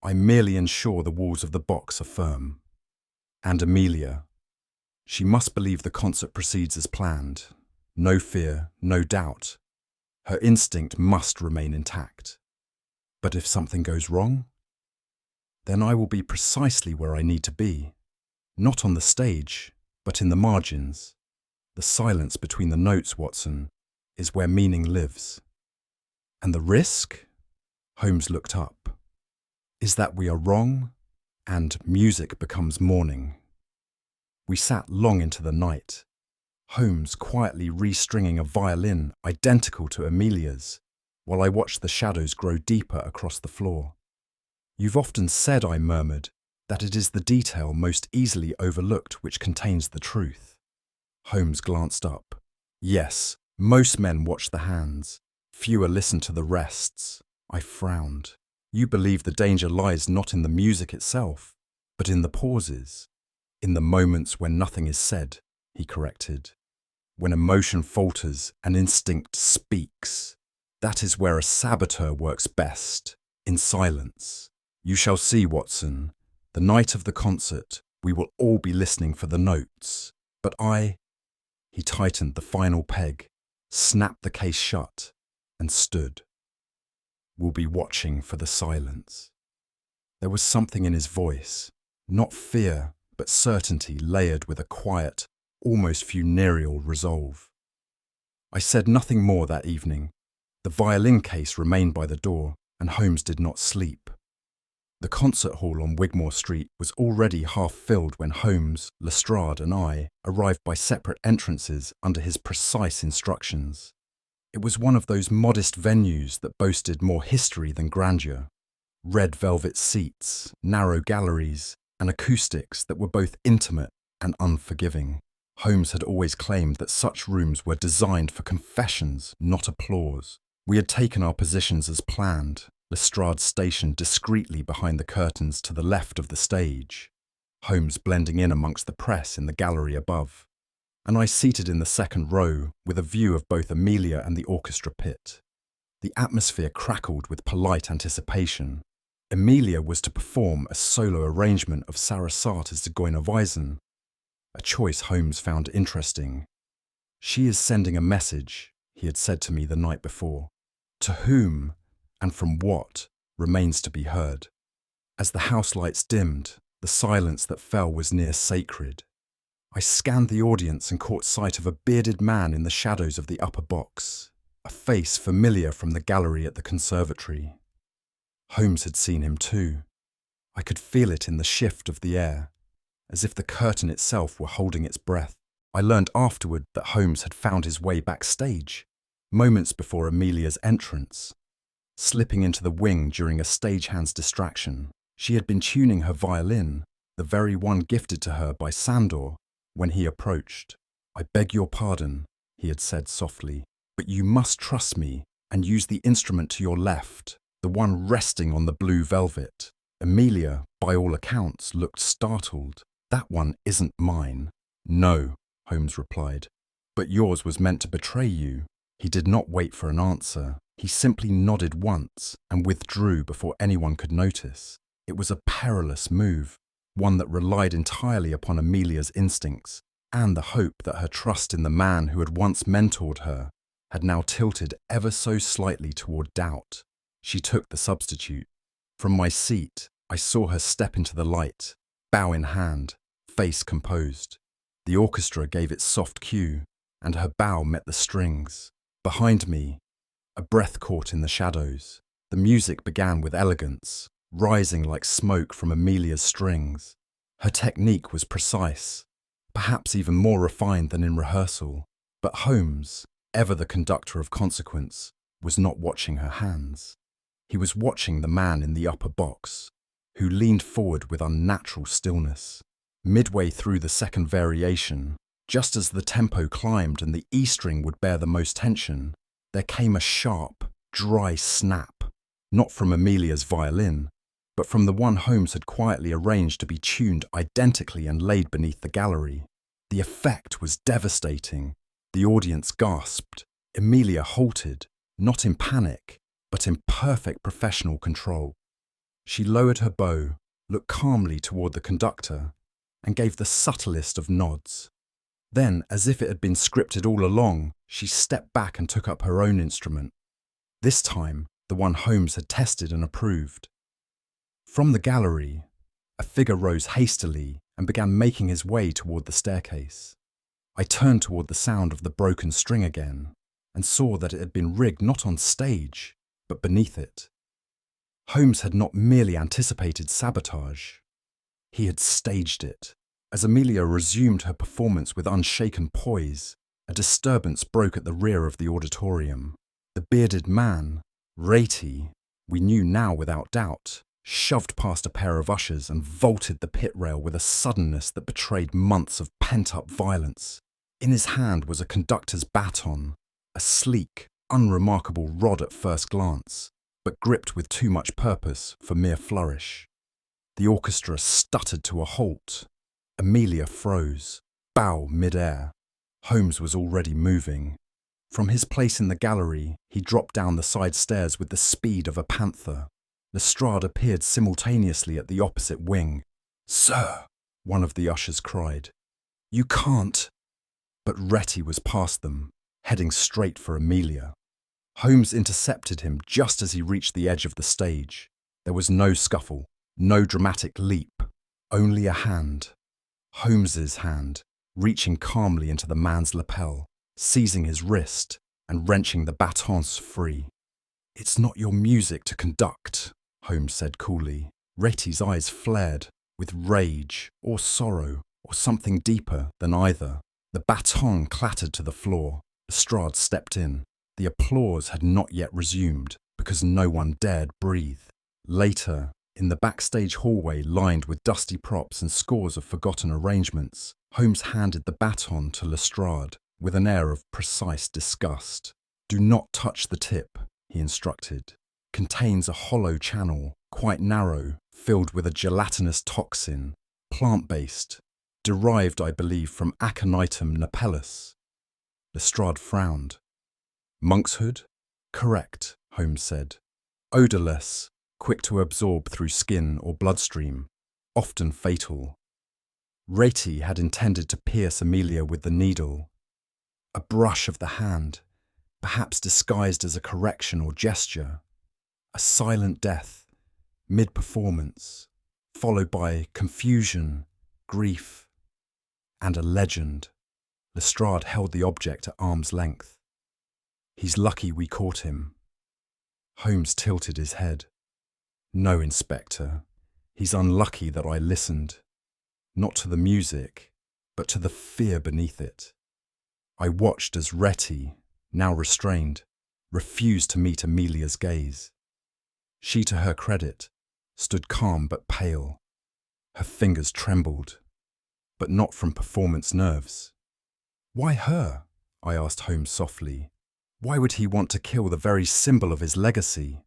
I merely ensure the walls of the box are firm. And Amelia? She must believe the concert proceeds as planned. No fear, no doubt. Her instinct must remain intact. But if something goes wrong? Then I will be precisely where I need to be. Not on the stage, but in the margins. The silence between the notes, Watson, is where meaning lives. And the risk? Holmes looked up. Is that we are wrong, and music becomes mourning. We sat long into the night, Holmes quietly restringing a violin identical to Amelia's, while I watched the shadows grow deeper across the floor. You've often said, I murmured, that it is the detail most easily overlooked which contains the truth. Holmes glanced up. Yes, most men watch the hands. Fewer listen to the rests. I frowned. You believe the danger lies not in the music itself, but in the pauses. In the moments when nothing is said, he corrected. When emotion falters and instinct speaks. That is where a saboteur works best, in silence. You shall see, Watson. The night of the concert, we will all be listening for the notes. But He tightened the final peg, snapped the case shut, and stood. We'll be watching for the silence. There was something in his voice, not fear, but certainty layered with a quiet, almost funereal resolve. I said nothing more that evening. The violin case remained by the door, and Holmes did not sleep. The concert hall on Wigmore Street was already half filled when Holmes, Lestrade and I arrived by separate entrances under his precise instructions. It was one of those modest venues that boasted more history than grandeur. Red velvet seats, narrow galleries, and acoustics that were both intimate and unforgiving. Holmes had always claimed that such rooms were designed for confessions, not applause. We had taken our positions as planned, Lestrade stationed discreetly behind the curtains to the left of the stage, Holmes blending in amongst the press in the gallery above, and I seated in the second row with a view of both Amelia and the orchestra pit. The atmosphere crackled with polite anticipation. Amelia was to perform a solo arrangement of Sarasate's Zigeunerweisen, a choice Holmes found interesting. She is sending a message, he had said to me the night before. To whom, and from what, remains to be heard. As the house lights dimmed, the silence that fell was near sacred. I scanned the audience and caught sight of a bearded man in the shadows of the upper box, a face familiar from the gallery at the conservatory. Holmes had seen him too. I could feel it in the shift of the air, as if the curtain itself were holding its breath. I learned afterward that Holmes had found his way backstage, moments before Amelia's entrance. slipping into the wing during a stagehand's distraction. She had been tuning her violin, the very one gifted to her by Sandor, when he approached. "I beg your pardon," he had said softly, "but you must trust me and use the instrument to your left, the one resting on the blue velvet." Amelia, by all accounts, looked startled. "That one isn't mine." "No," Holmes replied, "but yours was meant to betray you." He did not wait for an answer. He simply nodded once and withdrew before anyone could notice. It was a perilous move, one that relied entirely upon Amelia's instincts and the hope that her trust in the man who had once mentored her had now tilted ever so slightly toward doubt. She took the substitute. From my seat, I saw her step into the light, bow in hand, face composed. The orchestra gave its soft cue, and her bow met the strings. Behind me, a breath caught in the shadows. The music began with elegance, rising like smoke from Amelia's strings. Her technique was precise, perhaps even more refined than in rehearsal. But Holmes, ever the conductor of consequence, was not watching her hands. He was watching the man in the upper box, who leaned forward with unnatural stillness. Midway through the second variation, just as the tempo climbed and the E string would bear the most tension, there came a sharp, dry snap, not from Amelia's violin, but from the one Holmes had quietly arranged to be tuned identically and laid beneath the gallery. The effect was devastating. The audience gasped. Amelia halted, not in panic, but in perfect professional control. She lowered her bow, looked calmly toward the conductor, and gave the subtlest of nods. Then, as if it had been scripted all along, she stepped back and took up her own instrument. This time, the one Holmes had tested and approved. From the gallery, a figure rose hastily and began making his way toward the staircase. I turned toward the sound of the broken string again and saw that it had been rigged not on stage, but beneath it. Holmes had not merely anticipated sabotage. He had staged it. As Amelia resumed her performance with unshaken poise, a disturbance broke at the rear of the auditorium. The bearded man, Ratey, we knew now without doubt, shoved past a pair of ushers and vaulted the pit rail with a suddenness that betrayed months of pent-up violence. In his hand was a conductor's baton, a sleek, unremarkable rod at first glance, but gripped with too much purpose for mere flourish. The orchestra stuttered to a halt. Amelia froze, bow mid-air. Holmes was already moving. From his place in the gallery, he dropped down the side stairs with the speed of a panther. Lestrade appeared simultaneously at the opposite wing. "Sir," one of the ushers cried, "you can't." But Retty was past them, heading straight for Amelia. Holmes intercepted him just as he reached the edge of the stage. There was no scuffle, no dramatic leap, only a hand. Holmes's hand, reaching calmly into the man's lapel, seizing his wrist and wrenching the batons free. "It's not your music to conduct," Holmes said coolly. Retty's eyes flared with rage or sorrow or something deeper than either. The baton clattered to the floor. Lestrade stepped in. The applause had not yet resumed because no one dared breathe. Later, in the backstage hallway lined with dusty props and scores of forgotten arrangements, Holmes handed the baton to Lestrade with an air of precise disgust. "Do not touch the tip," he instructed. "Contains a hollow channel, quite narrow, filled with a gelatinous toxin, plant-based, derived, I believe, from Aconitum napellus." Lestrade frowned. "Monkshood?" "Correct," Holmes said. "Odorless, quick to absorb through skin or bloodstream, often fatal." Ratey had intended to pierce Amelia with the needle. A brush of the hand, perhaps disguised as a correction or gesture. A silent death, mid-performance, followed by confusion, grief, and a legend. Lestrade held the object at arm's length. "He's lucky we caught him." Holmes tilted his head. "No, Inspector. He's unlucky that I listened. Not to the music, but to the fear beneath it. I watched as Retty, now restrained, refused to meet Amelia's gaze. She, to her credit, stood calm but pale. Her fingers trembled, but not from performance nerves. "Why her?" I asked Holmes softly. "Why would he want to kill the very symbol of his legacy?"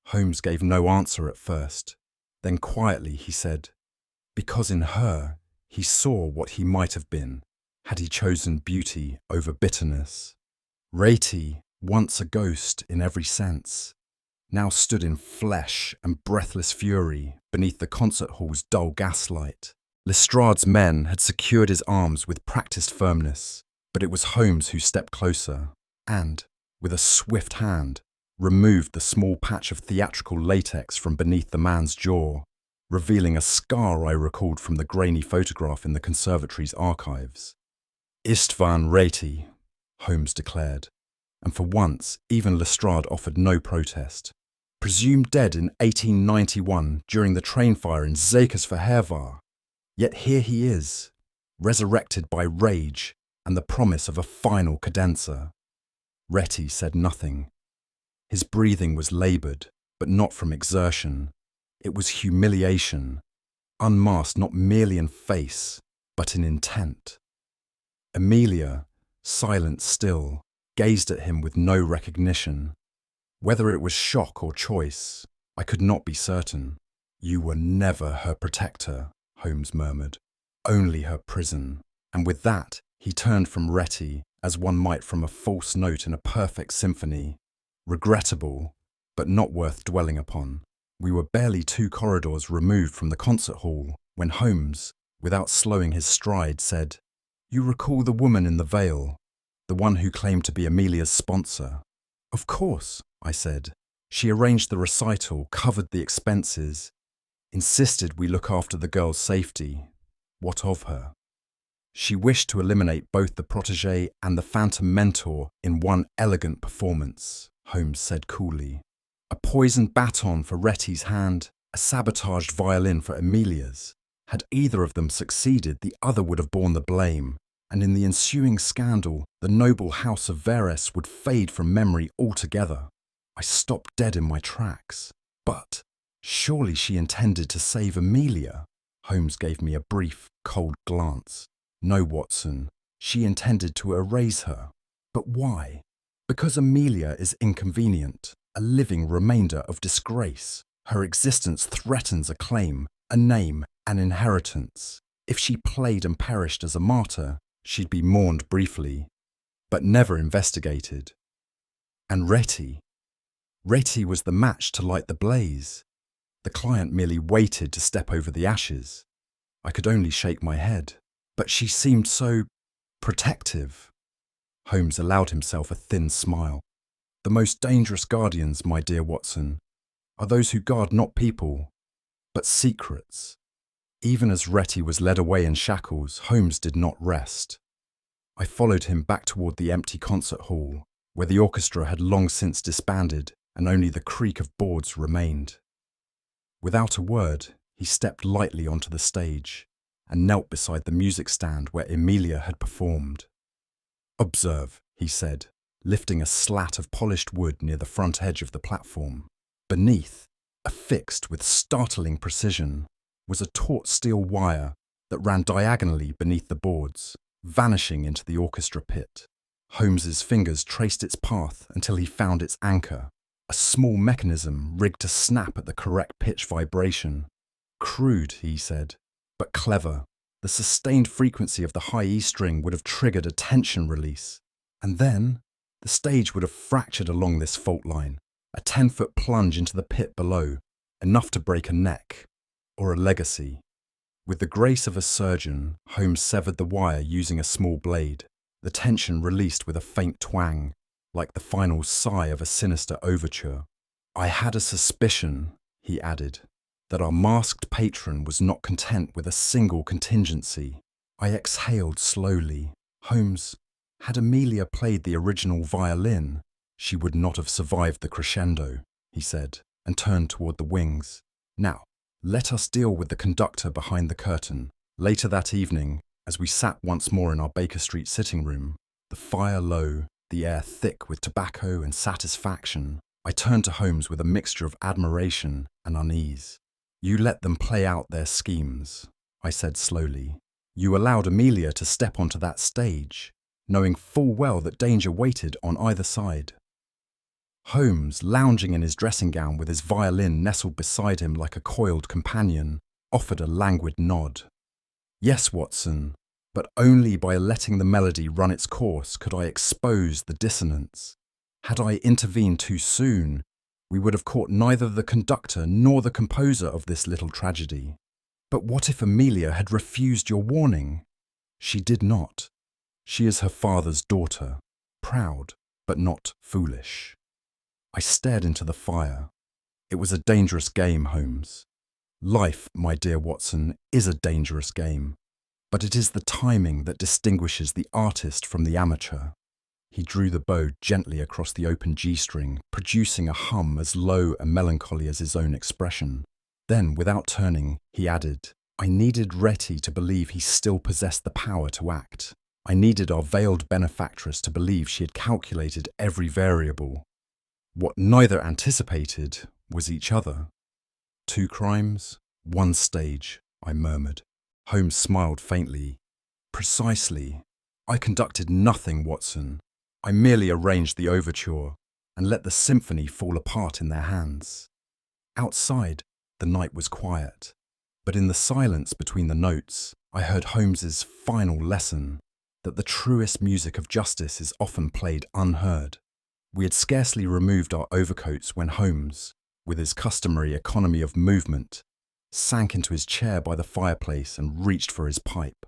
Holmes gave no answer at first. Then quietly he said, "Because in her he saw what he might have been, had he chosen beauty over bitterness. Rati, once a ghost in every sense, now stood in flesh and breathless fury beneath the concert hall's dull gaslight. Lestrade's men had secured his arms with practiced firmness, but it was Holmes who stepped closer and, with a swift hand, removed the small patch of theatrical latex from beneath the man's jaw, revealing a scar I recalled from the grainy photograph in the conservatory's archives. "Istvan Rati," Holmes declared, and for once even Lestrade offered no protest. "Presumed dead in 1891 during the train fire in Zekersverhervar. Yet here he is, resurrected by rage and the promise of a final cadenza." Reti said nothing. His breathing was laboured, but not from exertion. It was humiliation, unmasked not merely in face, but in intent. Emilia, silent still, gazed at him with no recognition. Whether it was shock or choice, I could not be certain. "You were never her protector," Holmes murmured. "Only her prison." And with that, he turned from Reti as one might from a false note in a perfect symphony. Regrettable, but not worth dwelling upon. We were barely 2 corridors removed from the concert hall when Holmes, without slowing his stride, said, "You recall the woman in the veil, the one who claimed to be Emilia's sponsor?" "Of course," I said. "She arranged the recital, covered the expenses, insisted we look after the girl's safety. What of her?" "She wished to eliminate both the protégé and the phantom mentor in one elegant performance," Holmes said coolly. "A poisoned baton for Reti's hand, a sabotaged violin for Emilia's. Had either of them succeeded, the other would have borne the blame, and in the ensuing scandal, the noble house of Verres would fade from memory altogether." I stopped dead in my tracks. "But surely she intended to save Emilia?" Holmes gave me a brief, cold glance. "No, Watson. She intended to erase her. But why? Because Emilia is inconvenient, a living remainder of disgrace. Her existence threatens a claim, a name, an inheritance. If she played and perished as a martyr, she'd be mourned briefly, but never investigated. And Reti was the match to light the blaze. The client merely waited to step over the ashes." I could only shake my head. "But she seemed so protective." Holmes allowed himself a thin smile. "The most dangerous guardians, my dear Watson, are those who guard not people, but secrets." Even as Reti was led away in shackles, Holmes did not rest. I followed him back toward the empty concert hall, where the orchestra had long since disbanded and only the creak of boards remained. Without a word, he stepped lightly onto the stage and knelt beside the music stand where Emilia had performed. "Observe," he said, lifting a slat of polished wood near the front edge of the platform. Beneath, affixed with startling precision, was a taut steel wire that ran diagonally beneath the boards, vanishing into the orchestra pit. Holmes's fingers traced its path until he found its anchor, a small mechanism rigged to snap at the correct pitch vibration. "Crude," he said, "but clever. The sustained frequency of the high E string would have triggered a tension release, and then the stage would have fractured along this fault line, a 10-foot plunge into the pit below, enough to break a neck, or a legacy." With the grace of a surgeon, Holmes severed the wire using a small blade. The tension released with a faint twang, like the final sigh of a sinister overture. "I had a suspicion," he added, "that our masked patron was not content with a single contingency." I exhaled slowly. "Holmes, had Emilia played the original violin, she would not have survived the crescendo," he said, and turned toward the wings. "Now, let us deal with the conductor behind the curtain." Later that evening, as we sat once more in our Baker Street sitting room, the fire low, the air thick with tobacco and satisfaction, I turned to Holmes with a mixture of admiration and unease. "You let them play out their schemes," I said slowly. "You allowed Amelia to step onto that stage, knowing full well that danger waited on either side." Holmes, lounging in his dressing gown with his violin nestled beside him like a coiled companion, offered a languid nod. "Yes, Watson, but only by letting the melody run its course could I expose the dissonance. Had I intervened too soon, we would have caught neither the conductor nor the composer of this little tragedy. But what if Amelia had refused your warning? She did not. She is her father's daughter, proud, but not foolish." I stared into the fire. It was a dangerous game, Holmes. Life, my dear Watson, is a dangerous game, but it is the timing that distinguishes the artist from the amateur. He drew the bow gently across the open G-string, producing a hum as low and melancholy as his own expression. Then, without turning, he added, "I needed Retty to believe he still possessed the power to act. I needed our veiled benefactress to believe she had calculated every variable. What neither anticipated was each other." "Two crimes, one stage," I murmured. Holmes smiled faintly. "Precisely. I conducted nothing, Watson. I merely arranged the overture and let the symphony fall apart in their hands." Outside, the night was quiet, but in the silence between the notes, I heard Holmes's final lesson, that the truest music of justice is often played unheard. We had scarcely removed our overcoats when Holmes, with his customary economy of movement, sank into his chair by the fireplace and reached for his pipe.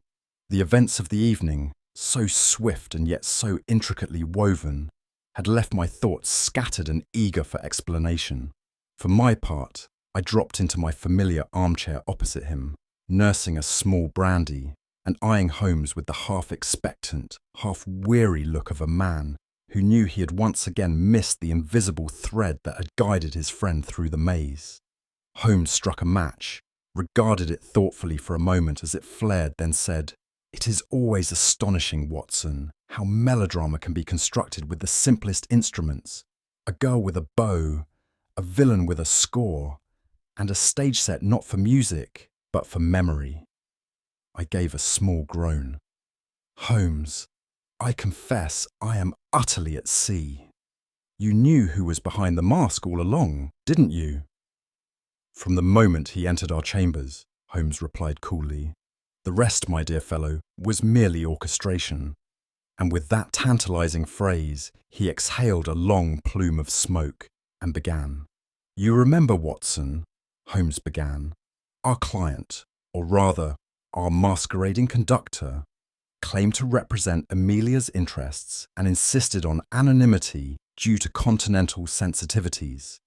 The events of the evening, so swift and yet so intricately woven, had left my thoughts scattered and eager for explanation. For my part, I dropped into my familiar armchair opposite him, nursing a small brandy, and eyeing Holmes with the half-expectant, half-weary look of a man who knew he had once again missed the invisible thread that had guided his friend through the maze. Holmes struck a match, regarded it thoughtfully for a moment as it flared, then said, "It is always astonishing, Watson, how melodrama can be constructed with the simplest instruments. A girl with a bow, a villain with a score, and a stage set not for music, but for memory." I gave a small groan. "Holmes, I confess I am utterly at sea. You knew who was behind the mask all along, didn't you?" "From the moment he entered our chambers," Holmes replied coolly. "The rest, my dear fellow, was merely orchestration." And with that tantalizing phrase, he exhaled a long plume of smoke and began. "You remember, Watson," Holmes began, "our client, or rather, our masquerading conductor, claimed to represent Amelia's interests and insisted on anonymity due to continental sensitivities.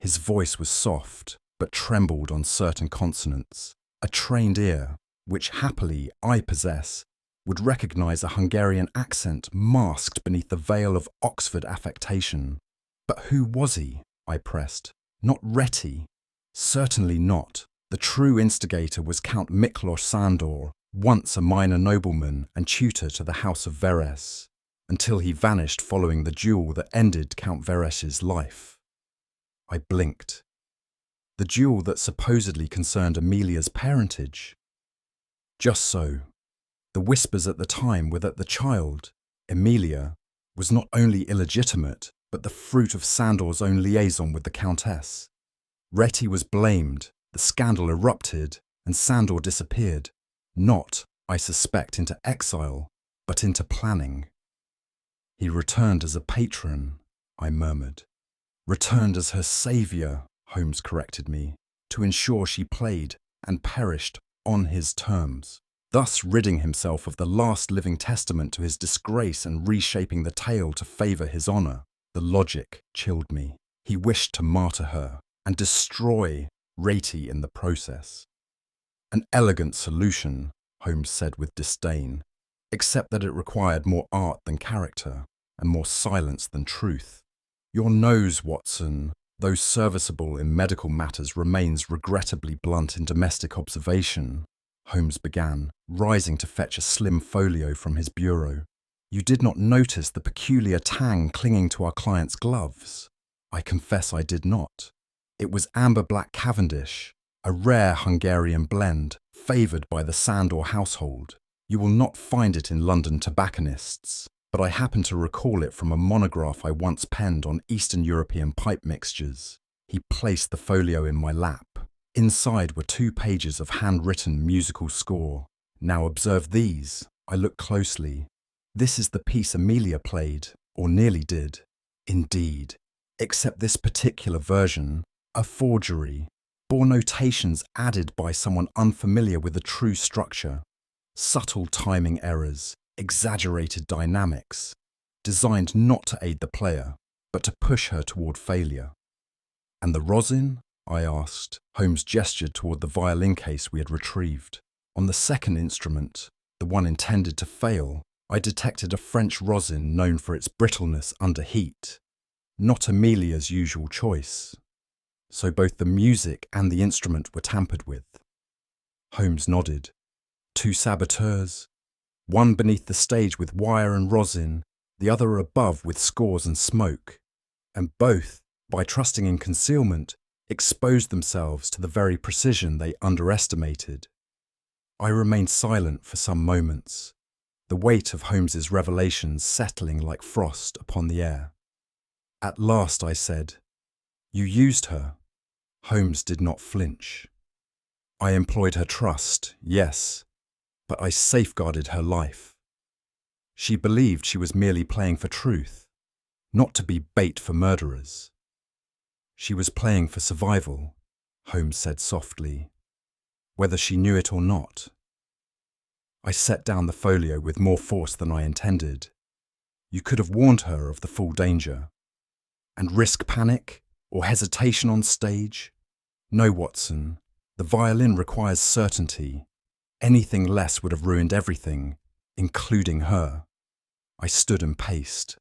His voice was soft, but trembled on certain consonants. A trained ear, which happily I possess, would recognize a Hungarian accent masked beneath the veil of Oxford affectation. But who was he? I pressed. Not Retty. Certainly not. The true instigator was Count Miklos Sandor, once a minor nobleman and tutor to the House of Verres, until he vanished following the duel that ended Count Verres's life. I blinked. The duel that supposedly concerned Amelia's parentage. Just so. The whispers at the time were that the child, Amelia, was not only illegitimate, but the fruit of Sandor's own liaison with the Countess. Retty was blamed, the scandal erupted, and Sandor disappeared, not, I suspect, into exile, but into planning. He returned as a patron, I murmured. Returned as her saviour, Holmes corrected me, to ensure she played and perished on his terms, thus ridding himself of the last living testament to his disgrace and reshaping the tale to favour his honour. The logic chilled me. He wished to martyr her and destroy Retty in the process. An elegant solution, Holmes said with disdain, except that it required more art than character and more silence than truth. Your nose, Watson, though serviceable in medical matters, remains regrettably blunt in domestic observation, Holmes began, rising to fetch a slim folio from his bureau. You did not notice the peculiar tang clinging to our client's gloves. I confess I did not. It was amber black Cavendish, a rare Hungarian blend favoured by the Sandor household. You will not find it in London tobacconists, but I happen to recall it from a monograph I once penned on Eastern European pipe mixtures. He placed the folio in my lap. Inside were 2 pages of handwritten musical score. Now observe these. I looked closely. This is the piece Amelia played, or nearly did. Indeed, except this particular version, a forgery, bore notations added by someone unfamiliar with the true structure, subtle timing errors, exaggerated dynamics, designed not to aid the player, but to push her toward failure. And the rosin? I asked. Holmes gestured toward the violin case we had retrieved. On the second instrument, the one intended to fail, I detected a French rosin known for its brittleness under heat. Not Amelia's usual choice. So both the music and the instrument were tampered with. Holmes nodded. 2 saboteurs, one beneath the stage with wire and rosin, the other above with scores and smoke, and both, by trusting in concealment, exposed themselves to the very precision they underestimated. I remained silent for some moments, the weight of Holmes's revelations settling like frost upon the air. At last I said, "You used her." Holmes did not flinch. I employed her trust, yes, but I safeguarded her life. She believed she was merely playing for truth, not to be bait for murderers. She was playing for survival, Holmes said softly, whether she knew it or not. I set down the folio with more force than I intended. You could have warned her of the full danger. And risk panic or hesitation on stage? No, Watson, the violin requires certainty. Anything less would have ruined everything, including her. I stood and paced.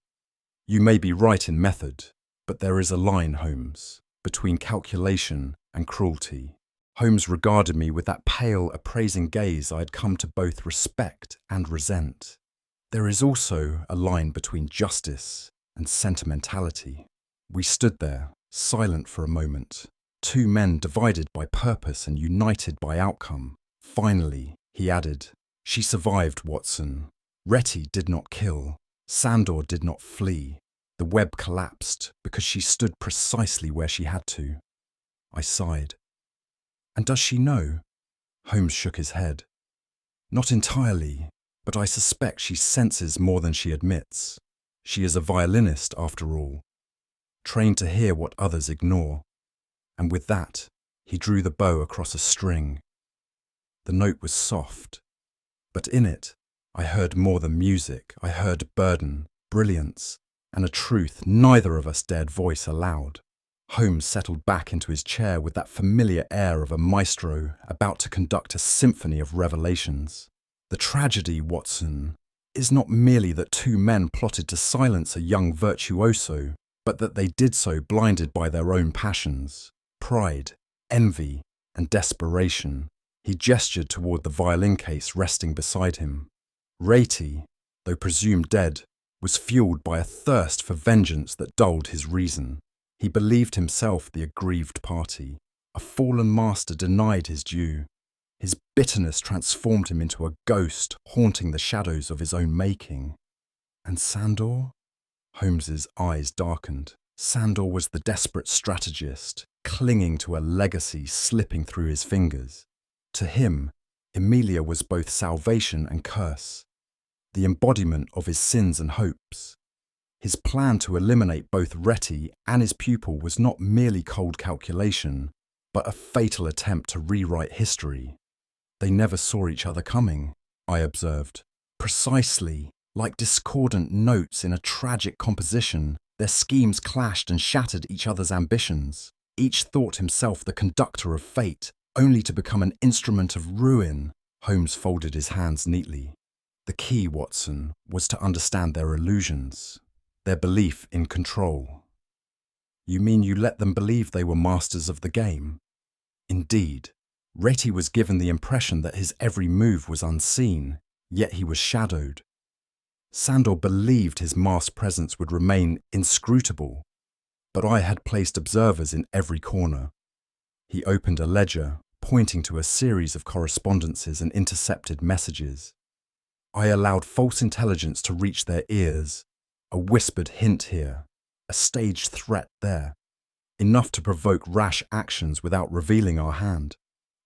You may be right in method, but there is a line, Holmes, between calculation and cruelty. Holmes regarded me with that pale, appraising gaze I had come to both respect and resent. There is also a line between justice and sentimentality. We stood there, silent for a moment, 2 men divided by purpose and united by outcome. Finally, he added, "She survived, Watson. Retty did not kill. Sandor did not flee. The web collapsed because she stood precisely where she had to." I sighed. "And does she know?" Holmes shook his head. "Not entirely, but I suspect she senses more than she admits. She is a violinist, after all, trained to hear what others ignore." And with that, he drew the bow across a string. The note was soft, but in it, I heard more than music. I heard burden, brilliance, and a truth neither of us dared voice aloud. Holmes settled back into his chair with that familiar air of a maestro about to conduct a symphony of revelations. The tragedy, Watson, is not merely that 2 men plotted to silence a young virtuoso, but that they did so blinded by their own passions, pride, envy, and desperation. He gestured toward the violin case resting beside him. Retty, though presumed dead, was fueled by a thirst for vengeance that dulled his reason. He believed himself the aggrieved party. A fallen master denied his due. His bitterness transformed him into a ghost haunting the shadows of his own making. And Sandor? Holmes's eyes darkened. Sandor was the desperate strategist, clinging to a legacy slipping through his fingers. To him, Amelia was both salvation and curse, the embodiment of his sins and hopes. His plan to eliminate both Retty and his pupil was not merely cold calculation, but a fatal attempt to rewrite history. They never saw each other coming, I observed. Precisely, like discordant notes in a tragic composition, their schemes clashed and shattered each other's ambitions. Each thought himself the conductor of fate, only to become an instrument of ruin. Holmes folded his hands neatly. The key, Watson, was to understand their illusions, their belief in control. You mean you let them believe they were masters of the game? Indeed, Retty was given the impression that his every move was unseen, yet he was shadowed. Sandor believed his masked presence would remain inscrutable. but I had placed observers in every corner. He opened a ledger, pointing to a series of correspondences and intercepted messages. I allowed false intelligence to reach their ears, a whispered hint here, a staged threat there, enough to provoke rash actions without revealing our hand.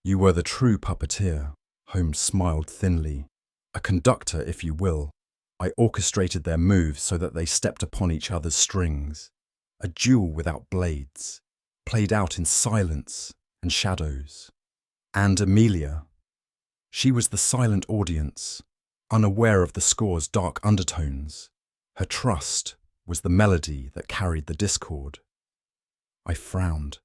You were the true puppeteer, Holmes smiled thinly. A conductor, if you will. I orchestrated their moves so that they stepped upon each other's strings. A duel without blades, played out in silence and shadows. And Amelia. She was the silent audience, unaware of the score's dark undertones. Her trust was the melody that carried the discord. I frowned.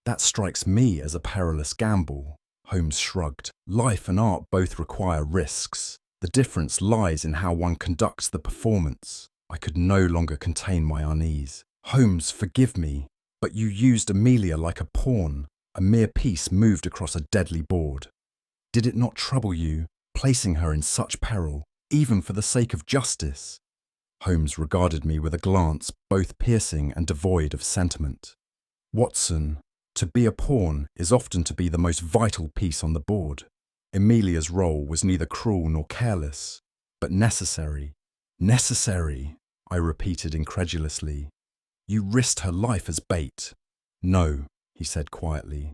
That strikes me as a perilous gamble, Holmes shrugged. Life and art both require risks. The difference lies in how one conducts the performance. I could no longer contain my unease. Holmes, forgive me, but you used Amelia like a pawn, a mere piece moved across a deadly board. Did it not trouble you, placing her in such peril, even for the sake of justice? Holmes regarded me with a glance both piercing and devoid of sentiment. Watson, to be a pawn is often to be the most vital piece on the board. Amelia's role was neither cruel nor careless, but necessary. Necessary, I repeated incredulously. You risked her life as bait. No, he said quietly.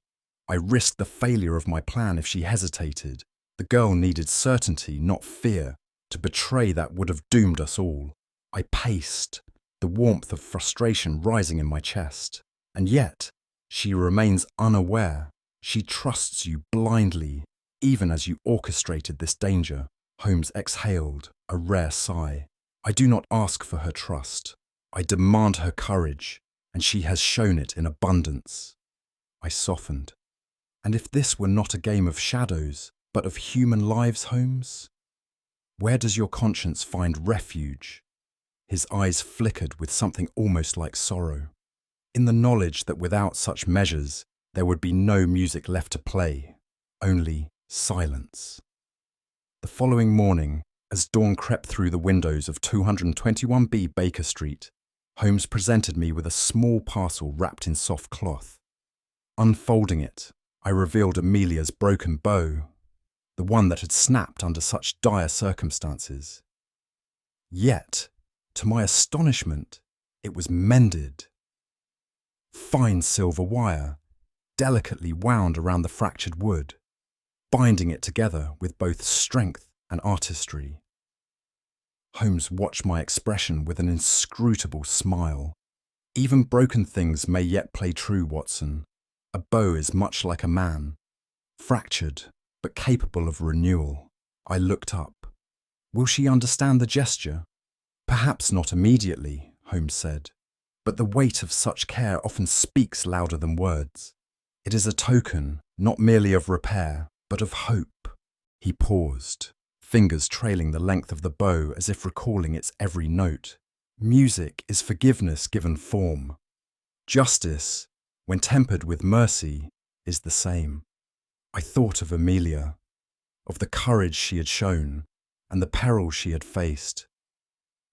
I risked the failure of my plan if she hesitated. The girl needed certainty, not fear. To betray that would have doomed us all. I paced, the warmth of frustration rising in my chest. And yet, she remains unaware. She trusts you blindly, even as you orchestrated this danger. Holmes exhaled, a rare sigh. I do not ask for her trust. I demand her courage, and she has shown it in abundance. I softened. And if this were not a game of shadows, but of human lives, Holmes? Where does your conscience find refuge? His eyes flickered with something almost like sorrow. In the knowledge that without such measures, there would be no music left to play, only silence. The following morning, as dawn crept through the windows of 221B Baker Street, Holmes presented me with a small parcel wrapped in soft cloth. Unfolding it, I revealed Amelia's broken bow, the one that had snapped under such dire circumstances. Yet, to my astonishment, it was mended. Fine silver wire, delicately wound around the fractured wood, binding it together with both strength and artistry. Holmes watched my expression with an inscrutable smile. Even broken things may yet play true, Watson. A bow is much like a man, fractured, but capable of renewal. I looked up. Will she understand the gesture? Perhaps not immediately, Holmes said, but the weight of such care often speaks louder than words. It is a token, not merely of repair, but of hope. He paused, fingers trailing the length of the bow as if recalling its every note. Music is forgiveness given form. Justice, when tempered with mercy, is the same. I thought of Amelia, of the courage she had shown, and the peril she had faced.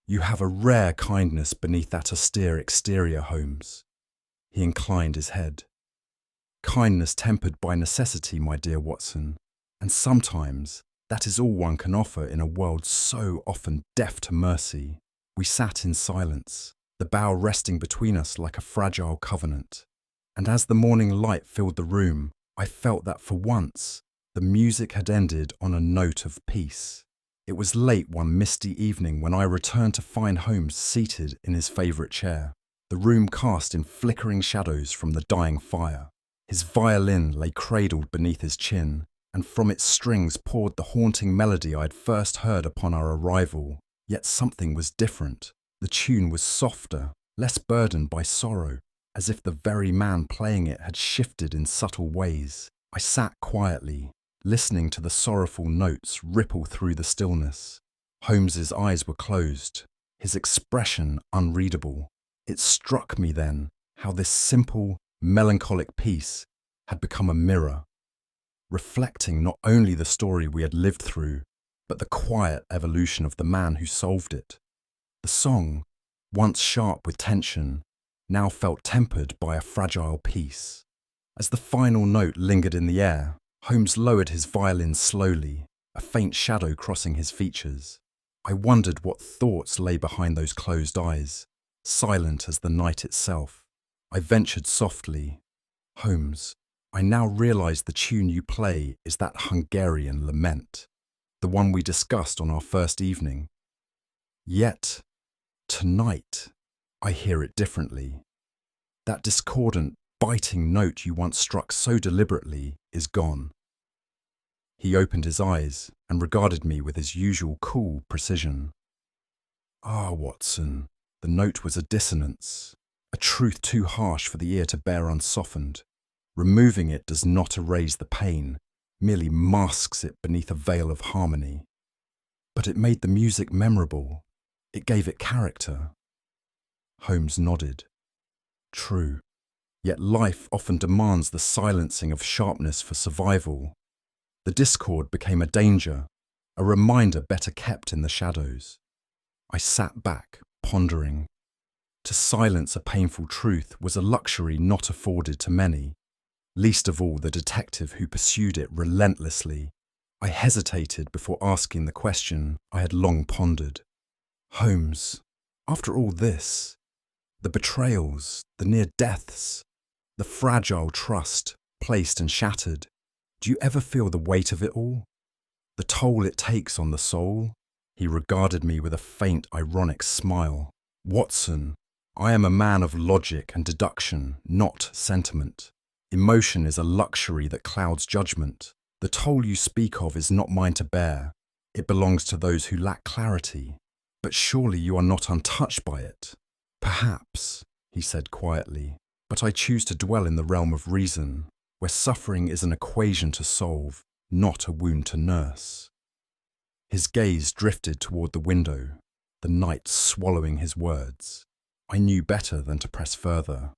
You have a rare kindness beneath that austere exterior, Holmes. He inclined his head. Kindness tempered by necessity, my dear Watson, and sometimes that is all one can offer in a world so often deaf to mercy. We sat in silence, the bough resting between us like a fragile covenant. And as the morning light filled the room, I felt that for once, the music had ended on a note of peace. It was late one misty evening when I returned to find Holmes seated in his favourite chair, the room cast in flickering shadows from the dying fire. His violin lay cradled beneath his chin, and from its strings poured the haunting melody I had first heard upon our arrival. Yet something was different. The tune was softer, less burdened by sorrow, as if the very man playing it had shifted in subtle ways. I sat quietly, listening to the sorrowful notes ripple through the stillness. Holmes's eyes were closed, his expression unreadable. It struck me then how this simple, melancholic piece had become a mirror, reflecting not only the story we had lived through, but the quiet evolution of the man who solved it. The song, once sharp with tension, now felt tempered by a fragile peace. As the final note lingered in the air, Holmes lowered his violin slowly, a faint shadow crossing his features. I wondered what thoughts lay behind those closed eyes, silent as the night itself. I ventured softly, "Holmes, I now realize the tune you play is that Hungarian lament, the one we discussed on our first evening. Yet, tonight, I hear it differently. That discordant, biting note you once struck so deliberately is gone." He opened his eyes and regarded me with his usual cool precision. "Ah, Watson," the note was a dissonance, a truth too harsh for the ear to bear unsoftened. Removing it does not erase the pain, merely masks it beneath a veil of harmony. But it made the music memorable. It gave it character. Holmes nodded. True. Yet life often demands the silencing of sharpness for survival. The discord became a danger, a reminder better kept in the shadows. I sat back, pondering. To silence a painful truth was a luxury not afforded to many, least of all the detective who pursued it relentlessly. I hesitated before asking the question I had long pondered. "Holmes, after all this, the betrayals, the near deaths, the fragile trust placed and shattered, do you ever feel the weight of it all? The toll it takes on the soul?" He regarded me with a faint, ironic smile. "Watson, I am a man of logic and deduction, not sentiment. Emotion is a luxury that clouds judgment. The toll you speak of is not mine to bear. It belongs to those who lack clarity. But surely you are not untouched by it." "Perhaps," he said quietly, "but I choose to dwell in the realm of reason, where suffering is an equation to solve, not a wound to nurse." His gaze drifted toward the window, the night swallowing his words. I knew better than to press further.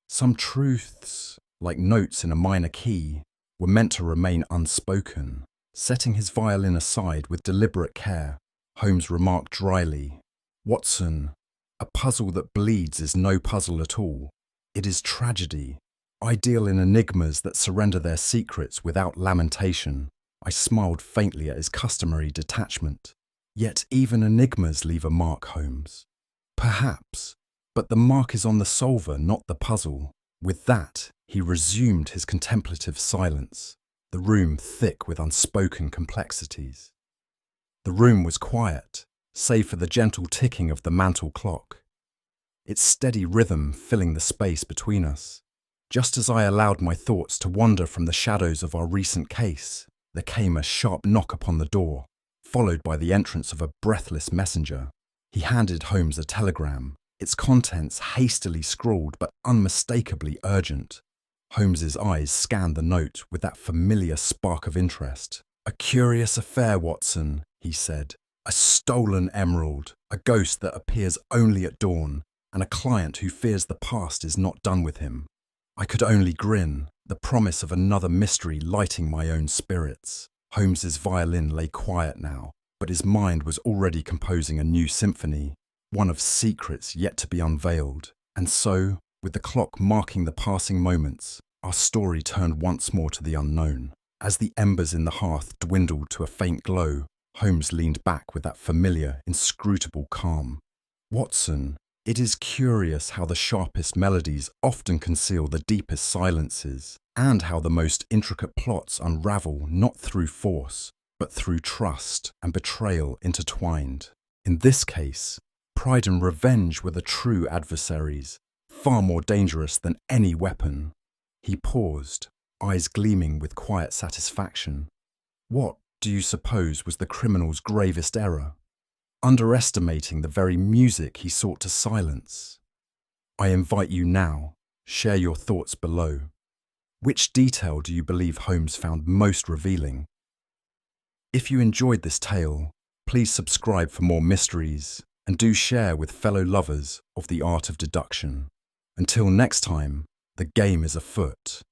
Some truths, like notes in a minor key, were meant to remain unspoken. Setting his violin aside with deliberate care, Holmes remarked dryly, "Watson, a puzzle that bleeds is no puzzle at all. It is tragedy. I deal in enigmas that surrender their secrets without lamentation." I smiled faintly at his customary detachment. "Yet even enigmas leave a mark, Holmes." "Perhaps, but the mark is on the solver, not the puzzle." With that, he resumed his contemplative silence, the room thick with unspoken complexities. The room was quiet, save for the gentle ticking of the mantel clock, its steady rhythm filling the space between us. Just as I allowed my thoughts to wander from the shadows of our recent case, there came a sharp knock upon the door, followed by the entrance of a breathless messenger. He handed Holmes a telegram, its contents hastily scrawled but unmistakably urgent. Holmes's eyes scanned the note with that familiar spark of interest. "A curious affair, Watson," he said. "A stolen emerald, a ghost that appears only at dawn, and a client who fears the past is not done with him." I could only grin, the promise of another mystery lighting my own spirits. Holmes's violin lay quiet now, but his mind was already composing a new symphony, one of secrets yet to be unveiled. And so, with the clock marking the passing moments, our story turned once more to the unknown. As the embers in the hearth dwindled to a faint glow, Holmes leaned back with that familiar, inscrutable calm. "Watson, it is curious how the sharpest melodies often conceal the deepest silences, and how the most intricate plots unravel not through force, but through trust and betrayal intertwined. In this case, pride and revenge were the true adversaries, far more dangerous than any weapon." He paused, eyes gleaming with quiet satisfaction. "What, do you suppose, was the criminal's gravest error? Underestimating the very music he sought to silence. I invite you now, share your thoughts below. Which detail do you believe Holmes found most revealing? If you enjoyed this tale, please subscribe for more mysteries, and do share with fellow lovers of the art of deduction. Until next time, the game is afoot.